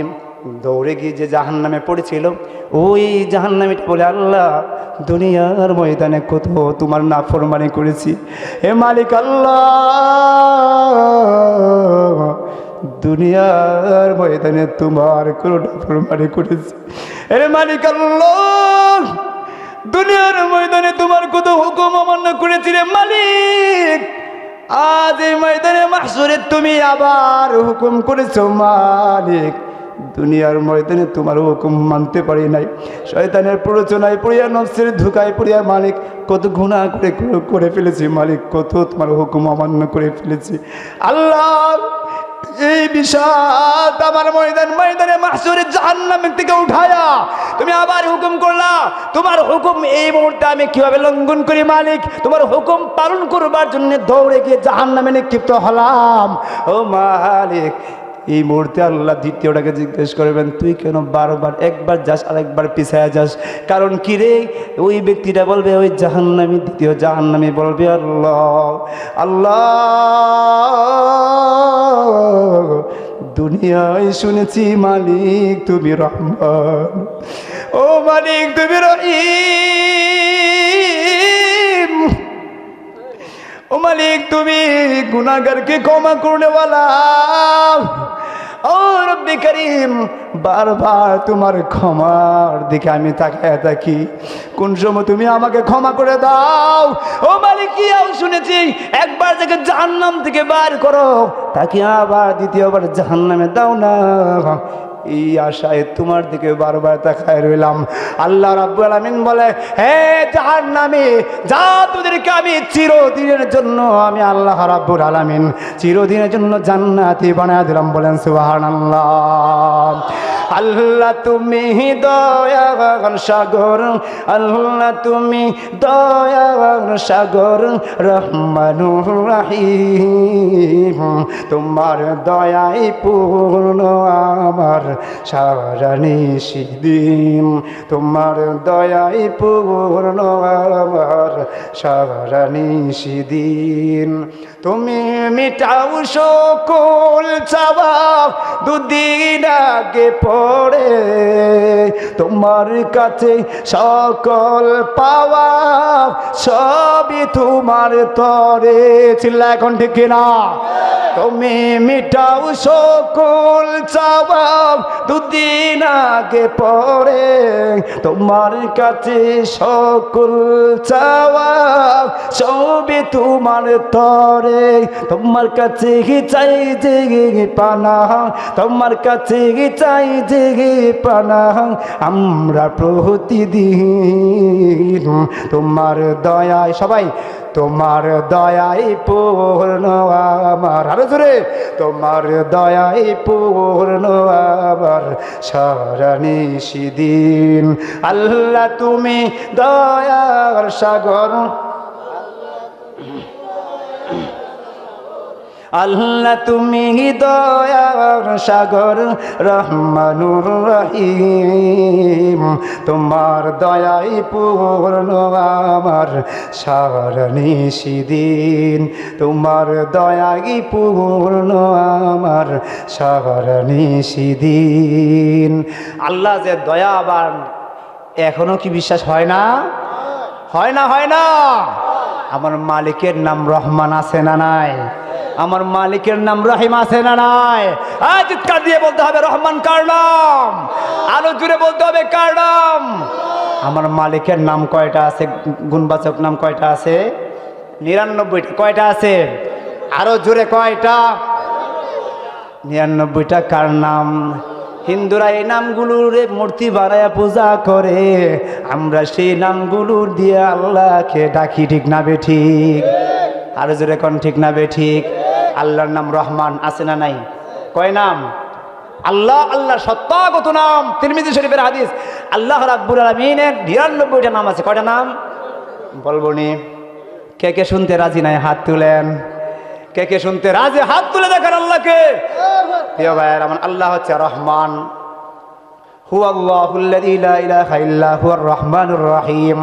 দৌড়ে গিয়ে যে জাহান্নামে পড়েছিল ওই জাহান্নামীটা বলে, আল্লাহ, দুনিয়ার ময়দানে কত তোমার নাফরমানি করেছি, হে মালিক আল্লাহ, দুনিয়ার ময়দানে তোমার কোনো নাফরমানি করেছি, হে মালিক আল্লাহ, দুনিয়ার ময়দানে তোমার কত হুকুম অমান্য করেছি রে মালিক, আজ এই ময়দানে মাহশরে তুমি আবার হুকুম করেছো মালিক, দুনিয়ার ময়দানে তোমার হুকুম মানতে পারি নাই, শয়তানের প্ররোচনায় পড়িয়া, নফসের ধোঁকায় পড়িয়া মালিক কত গুনাহ করে ফেলেছি মালিক, কত তোমার হুকুম অমান্য করে ফেলেছি। আল্লাহ, এই বিষাদ আমার ময়দানে মাহশরে জাহান্নামের থেকে উঠায়া তুমি আবার হুকুম করলা, তোমার হুকুম এই মুহূর্তে আমি কিভাবে লঙ্ঘন করি মালিক? তোমার হুকুম পালন করবার জন্য দৌড়ে গিয়ে জাহান্নামে নিক্ষিপ্ত হলাম। ও মালিক, এই মুহূর্তে আল্লাহ দ্বিতীয়টাকে জিজ্ঞেস করবেন, তুই কেন বারবার একবার যাস আর একবার পিছায়া যাস? কারণ কি রে? ওই ব্যক্তিটা বলবে, ওই জাহান্নামী, দ্বিতীয় জাহান্নামী বলবে, আল্লাহ আল্লাহ, দুনিয়ায় শুনেছি মালিক তুমি রহমান, ও মালিক তুমি রহিম, ও মালিক তুমি গুনাহগারকে ক্ষমা করনেওয়ালা, ও রব্বি করিম, বারবার তোমার ক্ষমার দিকে আমি তাকায় থাকি, কোন সময় তুমি আমাকে ক্ষমা করে দাও। ও মালিক, কিয়াও শুনেছি একবার যাকে জাহান্নাম থেকে বার করো তাকে আবার দ্বিতীয়বার জাহান্নামে দাও না। এই আশায় তোমার দিকে বারবার তাকায় রইলাম। আল্লাহ রাব্বুল আলামিন বলে, হে জাহান্নামী, যা তোদেরকে আমি চিরদিনের জন্য আমি আল্লাহ রাব্বুল আলামিন চিরদিনের জন্য জান্নাতি বানায় দিলাম। বলেন সুবহানাল্লাহ। আল্লাহ তুমি দয়ার সাগর, আল্লাহ তুমি দয়ার সাগর, রহমানুর রহিম, তোমার দয়াই পূর্ণ আমার সারা নিশিদিন, তোমার দয়াই পূর্ণ আমার সারা নিশিদিন। তুমি মিটাও সকল চাওয়া দুদিন আগে পড়ে, তোমার কাছে সকল পাওয়া সবই তোমার তরে। চিল্লা এখন ঠিক কিনা? তুমি মিটাও সকল চাওয়া দুদিন আগে পড়ে, তোমার কাছে সকল চাওয়া সবই তোমার তরে। তোমার কাছে চাই যে পানা, তোমার কাছে চাই যে পানা আমরা প্রতিদিন। তোমার দয়ায়, সবাই তোমার দয়াই পূর্ণ আমার, আরো জোরে, তোমার দয়াই পূর্ণ আমার সারা নিশিদিন। আল্লাহ তুমি দয়ার সাগর, আল্লাহ তুমি দয়ার সাগর, রহমানুর রহিম, তোমার দয়াই পূর্ণ আমার সারা নিশিদিন, তোমার দয়াই পূর্ণ আমার সারা নিশিদিন। আল্লাহ যে দয়াবান, এখনো কি বিশ্বাস হয় না? হয় না? হয় না? আমার মালিকের নাম রহমান আছে না নাই? আমার মালিকের নাম রহিম আছে না নাই? চিৎকার দিয়ে বলতে হবে রহমান কার নাম? আলো জুড়ে বলতে হবে কার নাম? আমার মালিকের নাম কয়টা আছে? গুণবাচক নাম কয়টা আছে? 99টা। কয়টা আছে? আরো জুড়ে কয়টা? 99টা। কার নাম? হিন্দুরা এই নামগুলোর মূর্তি বানায়া পূজা করে, আমরা সেই নামগুলো দিয়ে আল্লাহকে ডাকি। ঠিক না বে ঠিক? আরো জোরে কোন ঠিক না বে ঠিক? আল্লাহর নাম রহমান আছে না নাই? কয় নাম? আল্লাহ, আল্লাহর সত্তাগত নাম। তিরমিজি শরীফের হাদিস, আল্লাহ রাব্বুল আলামিনের 99টা নাম আছে। কয়টা নাম বলবো নি? কে কে শুনতে রাজি নাই হাত তুলেন। কে কে শুনতে রাজি হাত তুলে দেখেন আল্লাহকে। প্রিয় ভাইয়ের আমার, আল্লাহ হচ্ছে রহমান। হুয়াল্লাহুল্লাযী লা ইলাহা ইল্লা হুয়ার রহমানুর রহিম।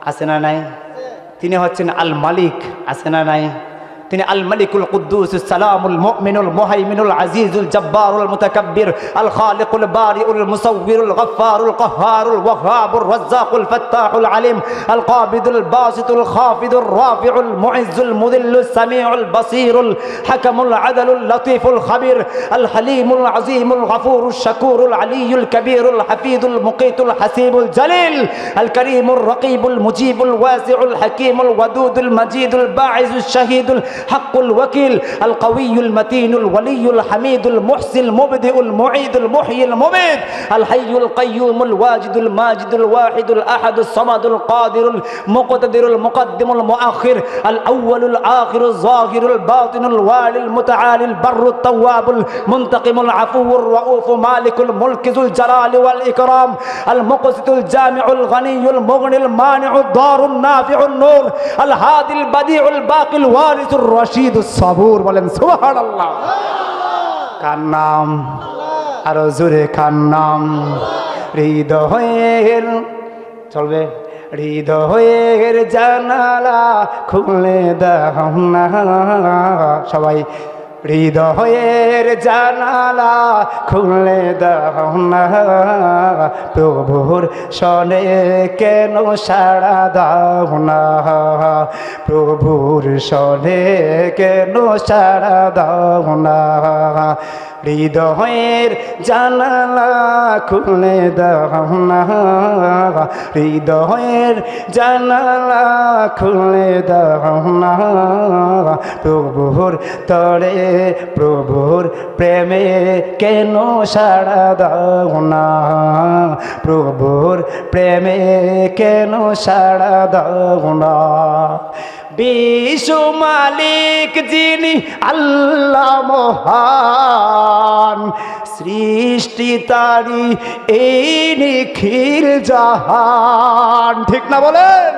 আছে না নাই? তিনি হচ্ছেন আল মালিক। আছে না নাই? তিনি আল মালিকুল কুদ্দুসুস সালামুল মুমিনুল মুহাইমিনুল আজিজুল জব্বারুল মুতাকাব্বির আল খালিকুল বারিউল মুসাউবিরুল গফফারুল কাহ্হারুল ওয়াহ্হাবুর রাজ্জাকুল ফাত্তাহুল আলিম আল কাবিদুল বাসিতুল খাফিদুর রাফিউল মুইজ্জুল মুদিল্লুস সামিউল বাসিরুল হাকামুল আদালুল লতীফুল খাবির আল হালিমুল আজিমুল গফুরুশ শাকুরুল আলিয়ুল কবীরুল হাফিদুল মুকিতুল হাসিবুল জলিল আল করিমুর রকিবুল মুজিবুল ওয়াসিউল হাকিমুল ওয়াদুদুল মাজিদুল বাঈজুশ শাহীদুল حق الوكيل القوي المتين الولي الحميد المحسن المبدئ المعيد المحيي المميت الحي القيوم الواجد الماجد الواحد الأحد الصمد القادر المقتدر المقدم المؤخر الأول الآخر الظاهر الباطن الوالي المتعالي البر التواب المنتقم العفو الرؤوف مالك الملك ذو الجلال والإكرام المقسط الجامع الغني المغني المانع الضار النافع النور الهادي البديع الباقي الوارث রশিদ সাবুর। বলেন সুবহানাল্লাহ। কার নাম? আরো জোরে কার নাম? হৃদয়ের, চলবে, হৃদয়ের জানালা খুলে দাও না সবাই, হৃদয়ের জানালা খুলে দাও না, প্রভুর শনে কেন সাড়া দাও না, প্রভুর শনে কেন সাড়া দাও না, হৃদয়ের জানালা খুলে দাও না, হৃদয়ের জানালা খুলে দাও না, প্রভুর তরে প্রভুর প্রেমে কেন সাড়া দাও না, প্রভুর প্রেমে কেন সাড়া দাও না। বিশ্ব মালিক যিনি আল্লাহ মহান, সৃষ্টি তারি এই নিখিল জাহান, ঠিক না বলেন?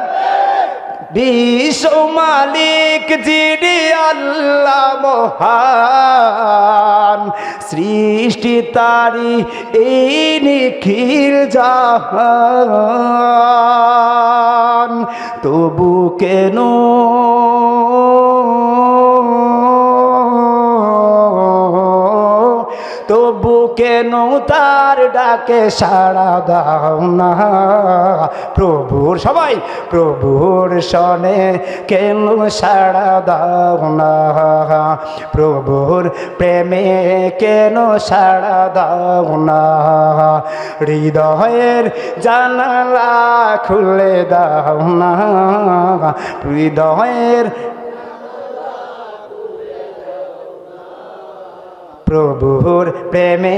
বিশ্ব মালিক যিনি আল্লাহ মহান, সৃষ্টি তারি এই নিখিল জাহান, তবু কেন তবু কেন তার ডাকে সাড়া দাও না, প্রভুর সবাই প্রভুর শনে কেন সাড়া দাও না, প্রভুর প্রেমে কেন সাড়া দাও না, হৃদয়ের জানালা খুলে দাও না, হৃদয়ের প্রভুর প্রেমে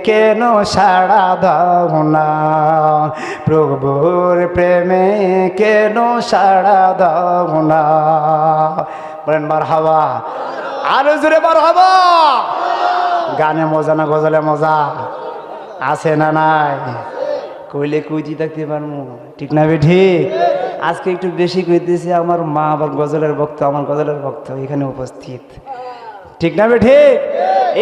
কেন সাড়া দাও না, প্রভুর প্রেমে কেন সাড়া দাও না। বলেন মারহাবা, আরো জোরে মারহাবা। গানে মজা না গজলে মজা আছে না নাই? কইলে কইতে থাকতে পারবো, ঠিক না ঠিক? আজকে একটু বেশি কইতেছি, আমার মা আবার গজলের ভক্ত, আমার গজলের ভক্ত এখানে উপস্থিত, ঠিক না ঠিক?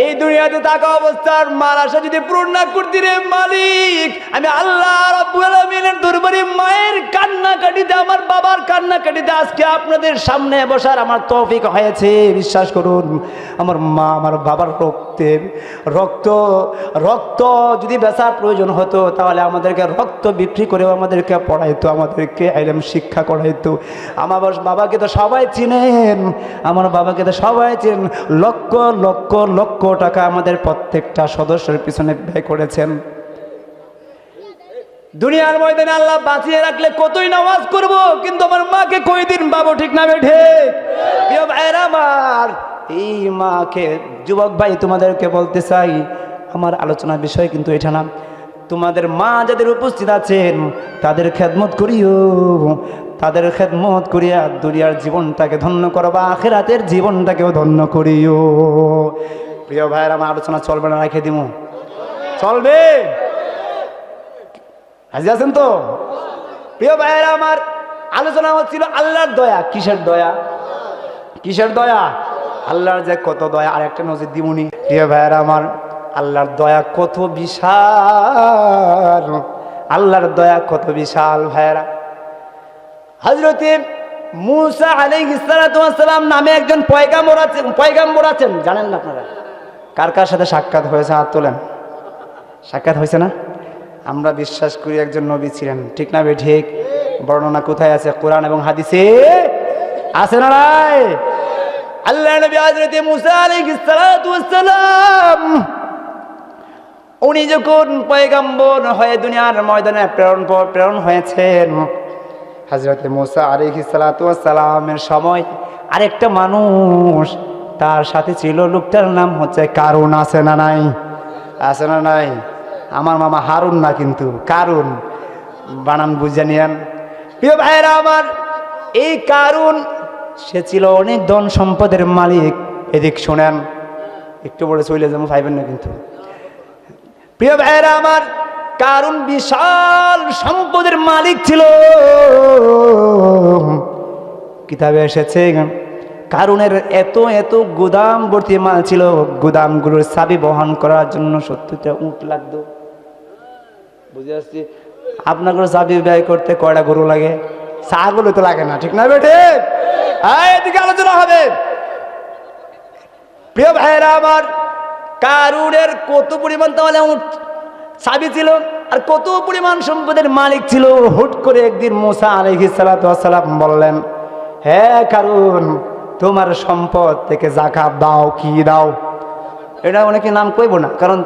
এই দুনিয়াতে থাকা অবস্থার মার আশা যদি পূরণ না করতে রে মালিক, আমি আল্লাহ রাব্বুল আলামিনের দরবারে মায়ের কান্না কাটিতে, আমার বাবার কান্না কাটিতে আজকে আপনাদের সামনে বসার আমার তৌফিক হয়েছে। বিশ্বাস করুন, আমার মা আমার বাবার রক্ত যদি বেচার প্রয়োজন হতো তাহলে আমাদেরকে রক্ত বিক্রি করেও আমাদেরকে পড়াইতো, আমাদেরকে ইলম শিক্ষা করাইতো। আমার বাবাকে তো সবাই চিনেন, আমার বাবাকে তো সবাই চিনেন, লক্ষ লক্ষ লক্ষ টাকা আমাদের প্রত্যেকটা সদস্যের পিছনে ব্যয় করেছেন। দুনিয়ার ময়দানে আল্লাহ বাঁচিয়ে রাখলে কতই নামাজ করব, কিন্তু আমার মাকে কই দিন বাবু, ঠিক না বেঠে? প্রিয় ভাইরা আমার, এই মাকে, যুবক ভাই তোমাদেরকে বলতে চাই, আমার আলোচনার বিষয় কিন্তু এটা না। তোমাদের মা যাদের উপস্থিত আছেন তাদের খেদমত করিও, তাদের খেদমত করিয়া দুনিয়ার জীবনটাকে ধন্য করবা, আখিরাতের জীবনটাকেও ধন্য করিও। প্রিয় ভাইয়ের আমার আলোচনা চলবে না, রেখে দিব? চলবে? হাজির আছেন তো? প্রিয় ভাইয়েরা আমার, আলোচনা হচ্ছিল আল্লাহর দয়া। কিসের দয়া? কিসের দয়া? আল্লাহর যে কত দয়া। আর একটা নজির দিবনি প্রিয় ভাইয়েরা আমার, আল্লাহর দয়া কত বিশাল, আল্লাহর দয়া কত বিশাল ভাইয়েরা। হযরতে মূসা আলাইহিস সালাতু ওয়াস সালাম নামে একজন পয়গাম্বর আছেন, জানেন না আপনারা? কার কার সাথে সাক্ষাৎ হয়েছে? হাত তোলেন। সাক্ষাৎ হয়েছে না? আমরা বিশ্বাস করি একজন নবী ছিলেন, ঠিক না ঠিক? বর্ণনা কোথায় আছে? কোরআন এবং হাদিসে আছে না নাই? আল্লাহ নবী হযরতে মূসা আলাইহিস সালাতু ওয়াস সালাম উনি যখন পয়গাম্বর হয়ে দুনিয়ার ময়দানে প্রেরণ হয়েছেন, হযরতে মূসা আলাইহিস সালাতু ওয়াস সালামের সময় আরেকটা মানুষ তার সাথে ছিল, লোকটার নাম হচ্ছে কারুন। আছে না নাই? আছে না নাই? আমার মামা হারুন না, কিন্তু কারুন, বানান বুঝে নিয়েন। প্রিয় ভাইয়েরা আমার, এই কারুন সে ছিল অনেক ধন সম্পদের মালিক। এদিক শোনেন, একটু বলে চলে যাবো, ভাইবেন না কিন্তু। প্রিয় ভাইয়েরা আমার, কারুন বিশাল সম্পদের মালিক ছিল। কিতাবে এসেছে কারুনের এত এত গুদাম ভর্তি মাল ছিল, গুদামগুলোর চাবি বহন করার জন্য 70টা উট লাগতো। বুঝে আসছি? আপনাদের চাবি ব্যয় করতে কয়টা গরু লাগে? ছাগলও তো লাগে না, ঠিক না বেটে? এদিকে আলোচনা হবে। প্রিয় ভাইয়েরা আমার, কারুনের কত পরিমাণ তাহলে উট চাবি ছিল আর কত পরিমাণ সম্পদের মালিক ছিল। হুট করে একদিন মূসা আলাইহিস সালাতু ওয়াস সালাম বললেন, হে কারুন, তোমার সম্পদ থেকে যাকাত দাও। কি দাও? এটা অনেকে নাম কইব না, কারণ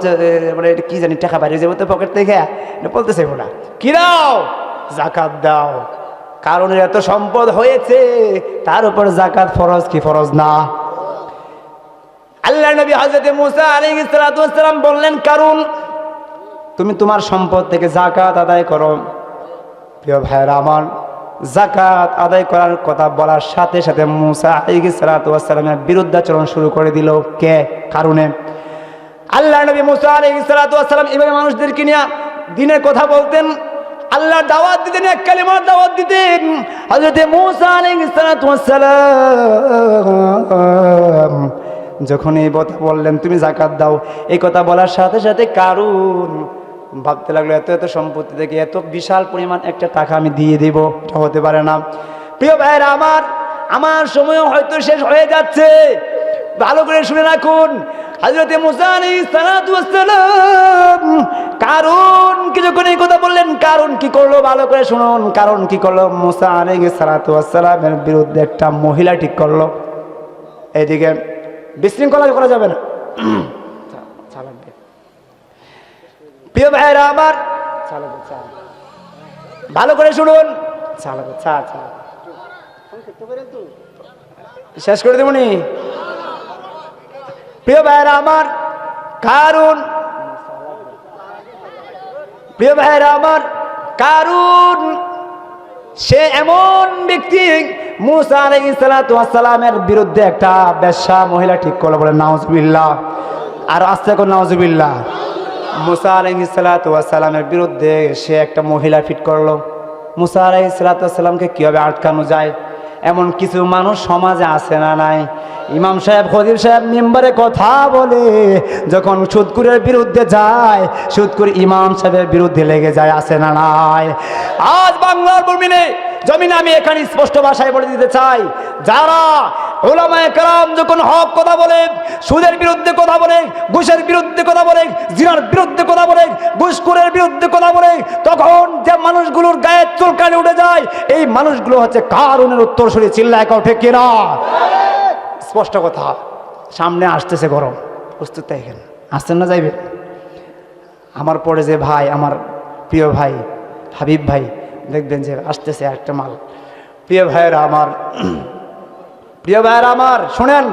মানে এটা কি জানি, টাকা বাইরে যাবো তো পকেট থেকে, এটা বলতে চাইব না। কি দাও? যাকাত দাও। কারণের এত সম্পদ হয়েছে, তার উপর যাকাত ফরজ কি ফরজ না? আল্লাহ নবী হযরত মূসা আলাইহিস সালাতু ওয়াস সালাম বললেন, কারণ তুমি তোমার সম্পদ থেকে যাকাত আদায় করো। প্রিয় ভাইরা আমার, যাকাত আদায় করার কথা বলার সাথে সাথে মূসা আলাইহিস সালাতু ওয়াস সালামের বিরুদ্ধাচরণ শুরু করে দিল। কে? কারণে আল্লাহ নবী মূসা আলাইহিস সালাতু ওয়াস সালাম এভাবে মানুষদেরকে নিয়ে দ্বীনের কথা বলতেন, আল্লাহর দাওয়াত দিতেন, এক কালিমার দাওয়াত দিতেন। হযরত মূসা আলাইহিস সালাতু ওয়াস সালাম যখন এই কথা বললেন তুমি যাকাত দাও, এই কথা বলার সাথে সাথে কারণ ভাবতে লাগলো এত এত সম্পত্তি থেকে এত বিশাল পরিমাণ একটা টাকা আমি দিয়ে দেব, এটা হতে পারে না। প্রিয় ভাইরা আমার সময় হয়তো শেষ হয়ে যাচ্ছে, ভালো করে শুনে রাখুন। হযরত মূসা আলাইহিস সালাতু ওয়াস সালাম কারণ কি যখন এই কথা বললেন, কারণ কি করলো ভালো করে শুনুন। কারণ কি করলো? মূসা আলাইহিস সালাতু ওয়াস সালামের বিরুদ্ধে একটা মহিলা ঠিক করলো। এইদিকে বিশৃঙ্খলা করা যাবে না। প্রিয় ভাইরা আমার, ভালো করে শুনুন। শেষ করে দেবনি? প্রিয় ভাইরা আমার, কারণ প্রিয় ভাইরা আমার, কারণ সে এমন ব্যক্তি মূসা আলাইহিস সালাতু ওয়াস সালামের বিরুদ্ধে একটা বেশ্যা মহিলা ঠিক করলো। বলে নাউজুবিল্লাহ, আর আস্তে করে নাউজুবিল্লাহ। মূসা আলাইহিস সালাতু ওয়াস সালামের বিরুদ্ধে সে একটা মহিলা ফিট করলো। মূসা আলাইহিস সালাতু ওয়াস সালামকে কিভাবে আটকানো যায়, এমন কিছু মানুষ সমাজে আছে না নাই? ইমাম সাহেব, খতিব সাহেব মিম্বরে কথা বলে, যখন সুদখোরের বিরুদ্ধে যায়, সুদখোর ইমাম সাহেবের বিরুদ্ধে লেগে যায়, আছে না নাই? আজ বাংলার জমিনে আমি এখানে স্পষ্ট ভাষায় বলে দিতে চাই, যারা উলামায়ে কেরাম যখন হক কথা বলে, সুদের বিরুদ্ধে কথা বলে, ঘুষের বিরুদ্ধে কথা বলে, জিনার বিরুদ্ধে কথা বলে, ঘুষখোরের বিরুদ্ধে কথা বলে, তখন যে মানুষগুলোর গায়ে চুলকানি উঠে যায়, এই মানুষগুলো হচ্ছে কারুনের উত্তরসূরি। চিল্লায় কাও ঠিক কিনা? স্পষ্ট কথা। সামনে আসতেছে গরম, প্রস্তুত থাকেন। আসছেন না যাইবে? আমার পরে যে ভাই, আমার প্রিয় ভাই হাবিব ভাই, দেখবেন যে আসতেছে একটা মাল। প্রিয় ভাইয়েরা আমার শুনেন।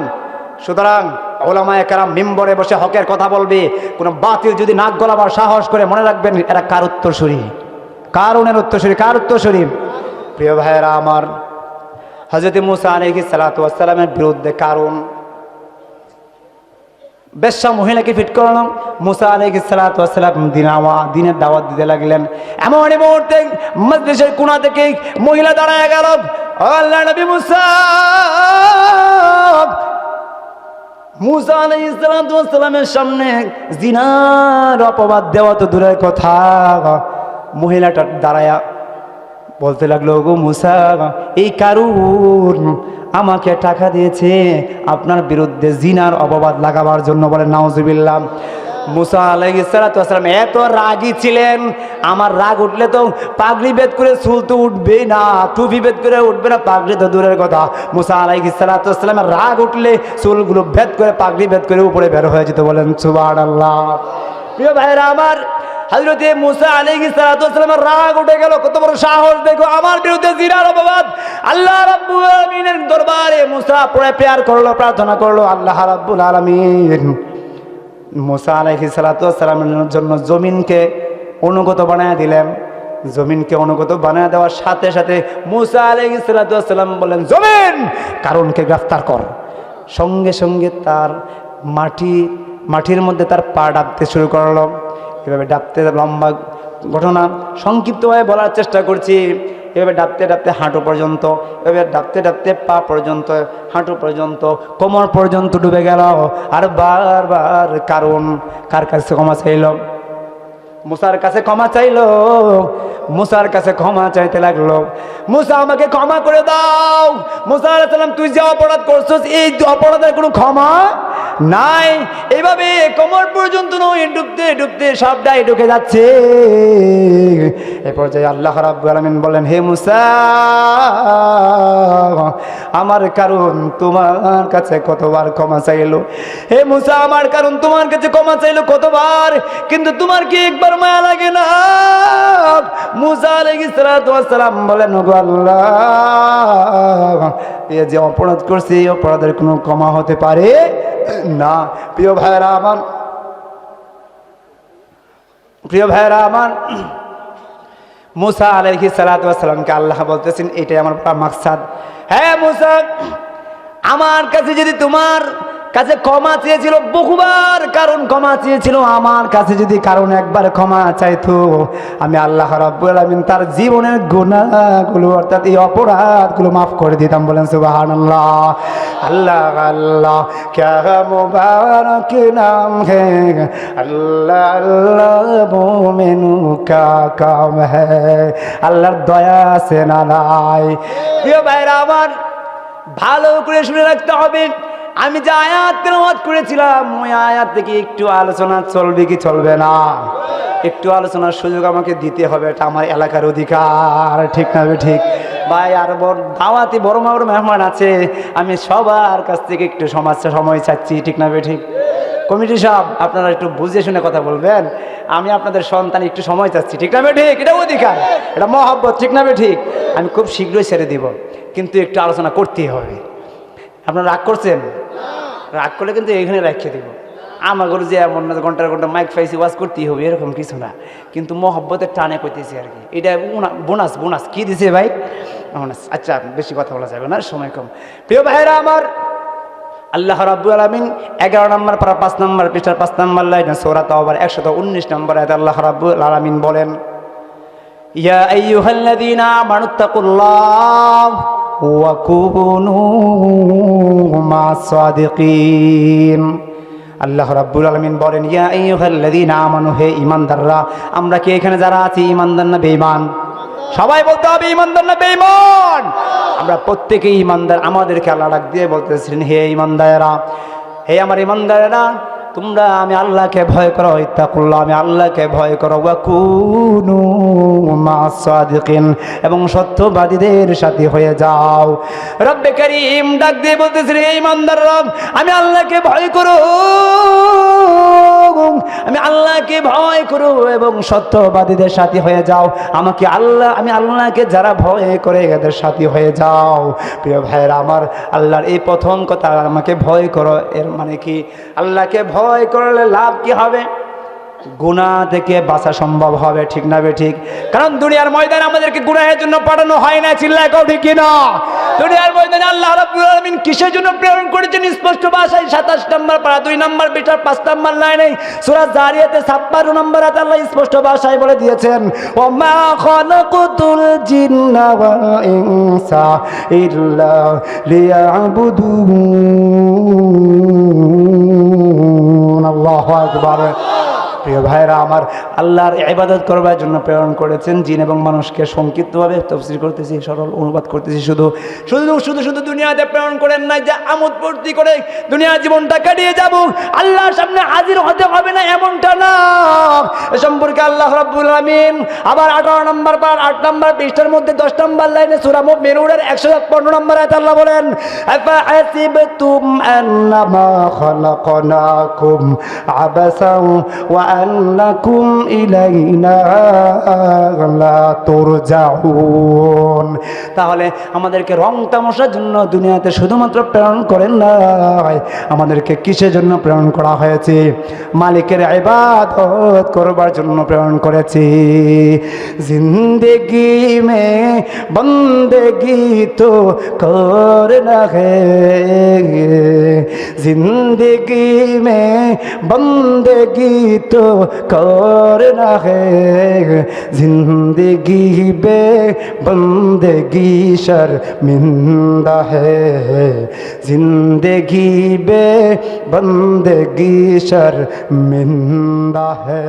সুতরাং উলামায়ে কেরাম মিম্বরে বসে হকের কথা বলবে, কোনো বাতিল যদি নাক গলাবার সাহস করে, মনে রাখবেন এরা কার উত্তরসূরি? কারুনের উত্তরসূরি। কার উত্তরসূরি? প্রিয় ভাইয়েরা আমার, হযরত মূসা আলাইহিস সালাতু ওয়াস সালামের বিরুদ্ধে কারণ বেশ্যা মহিলাকে ফিট করলাম। মূসা আলাইহিস সালাতু ওয়াস সালাম দিনের দাওয়াত দিতে লাগলেন। এমন মুহূর্তে মজলিসের কোণা থেকে মহিলা দাঁড়ায় গেল। আল্লাহ নবী মূসা আলাইহিস সালাতু ওয়াস সালামের সামনে জিনার অপবাদ দেওয়া তো দূরের কথা, মহিলাটা দাঁড়ায়া বলতে লাগলো, গো মূসা, এই কারুন আমাকে টাকা দিয়েছে আপনার বিরুদ্ধে জিনার অপবাদ লাগাবার জন্য। বলে নাউজুবিল্লাহ। মূসা আলাইহিস সালাতু ওয়াস সালাম এত রাগী ছিলেন, আমার রাগ উঠলে তো পাগড়ি বেদ করে চুল তো উঠবেই না, টুপি বেদ করে উঠবে না, পাগড়ি তো দূরের কথা। মূসা আলাইহিস সালাতু ওয়াস সালামের রাগ উঠলে চুলগুলো ভেদ করে, পাগড়ি ভেদ করে উপরে বের হয়ে যেত। বলেন সুবহানাল্লাহ। প্রিয় ভাইরা আমার, হযরত মূসা আলাইহিস সালাতু ওয়াস সালামের রাগ উঠে গেল। কত বড় সাহস দেখো, আমার বিরুদ্ধে জিনার অপবাদ। আল্লাহ রাব্বুল আলামিনের দরবারে মূসা পড়ে প্রেয়ার করলো, প্রার্থনা করলো। আল্লাহ রাব্বুল আলামিন মূসা আলাইহিস সালাতু ওয়াস সালামের জন্য জমিনকে অনুগত বানায় দিলেন। জমিনকে অনুগত বানায় দেওয়ার সাথে সাথে মূসা আলাইহিস সালাতু ওয়াস সালাম বললেন, জমিন কারুনকে গ্রেফতার কর। সঙ্গে সঙ্গে তার মাটির মধ্যে তার পা ডাবতে শুরু করলো। এভাবে ডাবতে, লম্বা ঘটনা সংক্ষিপ্তভাবে বলার চেষ্টা করছি। এভাবে ডাবতে ডাবতে হাঁটু পর্যন্ত, এভাবে ডাবতে ডাবতে পা পর্যন্ত, হাঁটু পর্যন্ত, কোমর পর্যন্ত ডুবে গেল। আর বারবার কারণ কার কাছে ক্ষমা চাইল? মূসার কাছে ক্ষমা চাইল। মূসার কাছে ক্ষমা চাইতে লাগলো, মূসা আমাকে ক্ষমা করে দাও। মূসা আলাইহিস সালাম, তুই যে অপরাধ করছিস, এই অপরাধের কোনো ক্ষমা নাই। এইভাবে কোমর পর্যন্ত নয়, ডুবতে ডুবতে সবটাই ঢুকে যাচ্ছে। এই পর্যায়ে আল্লাহ রাব্বুল আলামিন বলেন, হে মূসা, আমার কারণ তোমার কাছে কতবার ক্ষমা চাইলো? হে মূসা, আমার কারণ তোমার কাছে ক্ষমা চাইলো কতবার, কিন্তু তোমার কি একবার মায়া লাগে না? মূসা আলাইহিস সালাতু ওয়াস সালাম বলেন, ওগো আল্লাহ, এই যে অপরাধ করছি, এই অপরাধের কোনো ক্ষমা হতে পারে না। প্রিয় ভাইরা আমার, প্রিয় ভাইরা আমার, মুসা আলাইহিস সালাতু ওয়াস সালামকে আল্লাহ বলতেছেন এটাই আমার মাকসাদ। হ্যাঁ মুসা, আমার কাছে যদি তোমার কাছে ক্ষমা চেয়েছিল বহুবার, কারণ ক্ষমা চেয়েছিল আমার কাছে যদি কারণ একবার ক্ষমা চাইতো, আমি আল্লাহ রাব্বুল আলামিন তার জীবনের গুনাহগুলো অর্থাৎ এই অপরাধগুলো মাফ করে দিতাম। বলেন সুবহানাল্লাহ। আল্লাহ আল্লাহ ক্যা মুবারক নাম হে, আল্লাহ আল্লাহ মোমেনু কা কাম হে। আল্লাহর দয়া আছে না নাই? প্রিয় ভাইরা আমার, ভালো করে শুনে রাখতে হবে। আমি যে আয়াত তেলাওয়াত করেছিলাম ওই আয়াত থেকে একটু আলোচনা চলবে কি চলবে না? একটু আলোচনার সুযোগ আমাকে দিতে হবে, এটা আমার এলাকার অধিকার, ঠিক না? ঠিক ভাই। আর দাওয়াতে বড় বড় মেহমান আছে, আমি সবার কাছ থেকে একটু সময় চাচ্ছি, ঠিক না? ঠিক। কমিটি সাহেব, আপনারা একটু বুঝে শুনে কথা বলবেন। আমি আপনাদের সন্তান একটু সময় চাচ্ছি, ঠিক না? ঠিক, এটা অধিকার, এটা মহব্বত, ঠিক না? ঠিক। আমি খুব শীঘ্রই ছেড়ে দিব, কিন্তু একটু আলোচনা করতেই হবে। আপনারা রাগ করছেন? রাগ করলে কিন্তু এখানে রেখে দিব। আমার ঘরে যে এমন না ঘন্টার ঘন্টা মাইক ফাইসি ওয়াজ করতেই হবে এরকম কিছু না, কিন্তু মহব্বতের টানে করতেছি আর কি। এটা বোনাস। বোনাস কি দিছে ভাই? বোনাস। আচ্ছা, বেশি কথা বলা যাবে না, সময় কম। প্রিয় ভাইরা আমার, আল্লাহ রাব্বুল আলামিন 11 নম্বর পারা 5 নম্বর পৃষ্ঠার 5 নম্বর লাইনে সূরা তাওবার 119 নম্বর আয়াতে আল্লাহ রাব্বুল আলামিন বলেন, ইয়া আইয়ুহাল্লাযীনা আমানুত্তাকুল্লাহ ওয়া কুনু মা'আস সাদিকিন। আল্লাহ রাব্বুল আলামিন বলেন, ইয়া আইয়ুহাল্লাযীনা আমানু, হে ঈমানদাররা। আমরা কি এখানে যারা আছি ঈমানদার না বেঈমান? সবাই বলতে হবে ঈমানদার না বেঈমান? আমরা প্রত্যেকেই ঈমানদার। আমাদেরকে আল্লাহ ডাক দিয়ে বলতেছেন, হে ঈমানদারেরা, হে আমার ঈমানদারেরা, তোমরা আমি আল্লাহকে ভয় করো, ইত্তাকুল্লাহ, আমি আল্লাহকে ভয় করো, ওয়া কুনু মা'আস সাদিকিন, এবং সত্যবাদীদের সাথী হয়ে যাও। রব্বে কারীম ডাক দিয়ে বলতেছেন, হে ঈমানদাররা, আমি আল্লাহকে ভয় করো, আমি আল্লাহকে ভয় করো এবং সত্যবাদীদের সাথী হয়ে যাও। আমি আল্লাহকে যারা ভয় করে এদের সাথী হয়ে যাও। প্রিয় ভাইরা আমার, আল্লাহর এই প্রথম কথা, আমাকে ভয় করো, এর মানে কি? আল্লাহকে ভয় করলে লাভ কি হবে? গুনাহ থেকে বাঁচা সম্ভব হবে, ঠিক না? ঠিক। কারণ দুনিয়ার ময়দানে আমাদেরকে গুনাহের জন্য পাঠানো হয় না, চিল্লায় কও ঠিক কিনা? দুনিয়ার ময়দানে আল্লাহ রাব্বুল আলামিন কিসের জন্য প্রেরণ করেছেন? স্পষ্ট ভাষায় 27 নম্বর পারা 2 নম্বর পৃষ্ঠার 5 নম্বর লাইনে সূরা জারিয়াতে 56 নম্বর আয়াতে আল্লাহ স্পষ্ট ভাষায় বলে দিয়েছেন, ওয়া মা খালাকুতুল জিন্না ওয়াল ইনসা ইল্লা লিয়াবুদুন। আল্লাহু আকবার। প্রিয় ভাইরা আমার, আল্লাহর ইবাদত করবার জন্য প্রেরণ করেছেন জিন এবং মানুষকে। সংক্ষিপ্তভাবে তাফসীর করতেছি, সরল অনুবাদ করতেছি। শুধু দুনিয়াতে প্রেরণ করেন না যে আমোদ ফুর্তি করে দুনিয়ার জীবনটা কাটিয়ে যাব, আল্লাহর সামনে হাজির হতে হবে না, এমনটা না। এ সম্পর্কে আল্লাহ রাব্বুল আলামিন আবার 18 নম্বর পার 8 নম্বর পৃষ্ঠার মধ্যে 10 নম্বর লাইনে সূরা মুমিনুনের 115 নম্বর আয়াতে আল্লাহ বলেন, আফা হাসিবতুম আন্নামা খালাকনাকুম আবাসাও ওয়া আন্নাকুম ইলাইনা লা তুরজাউন। তাহলে আমাদেরকে রং তামাশার জন্য দুনিয়াতে শুধুমাত্র প্রেরণ করেন না, আমাদেরকে কিসের জন্য প্রেরণ করা হয়েছে? মালিকের ইবাদত করবার জন্য প্রেরণ করেছি। জিন্দেগি মে বন্দেগি তো করনা হে, জিন্দেগি মে বন্দেগি তো करना है, जिंदगी बे बंदगी शर्मिंदा है, जिंदगी बे बंदगी शर्मिंदा है।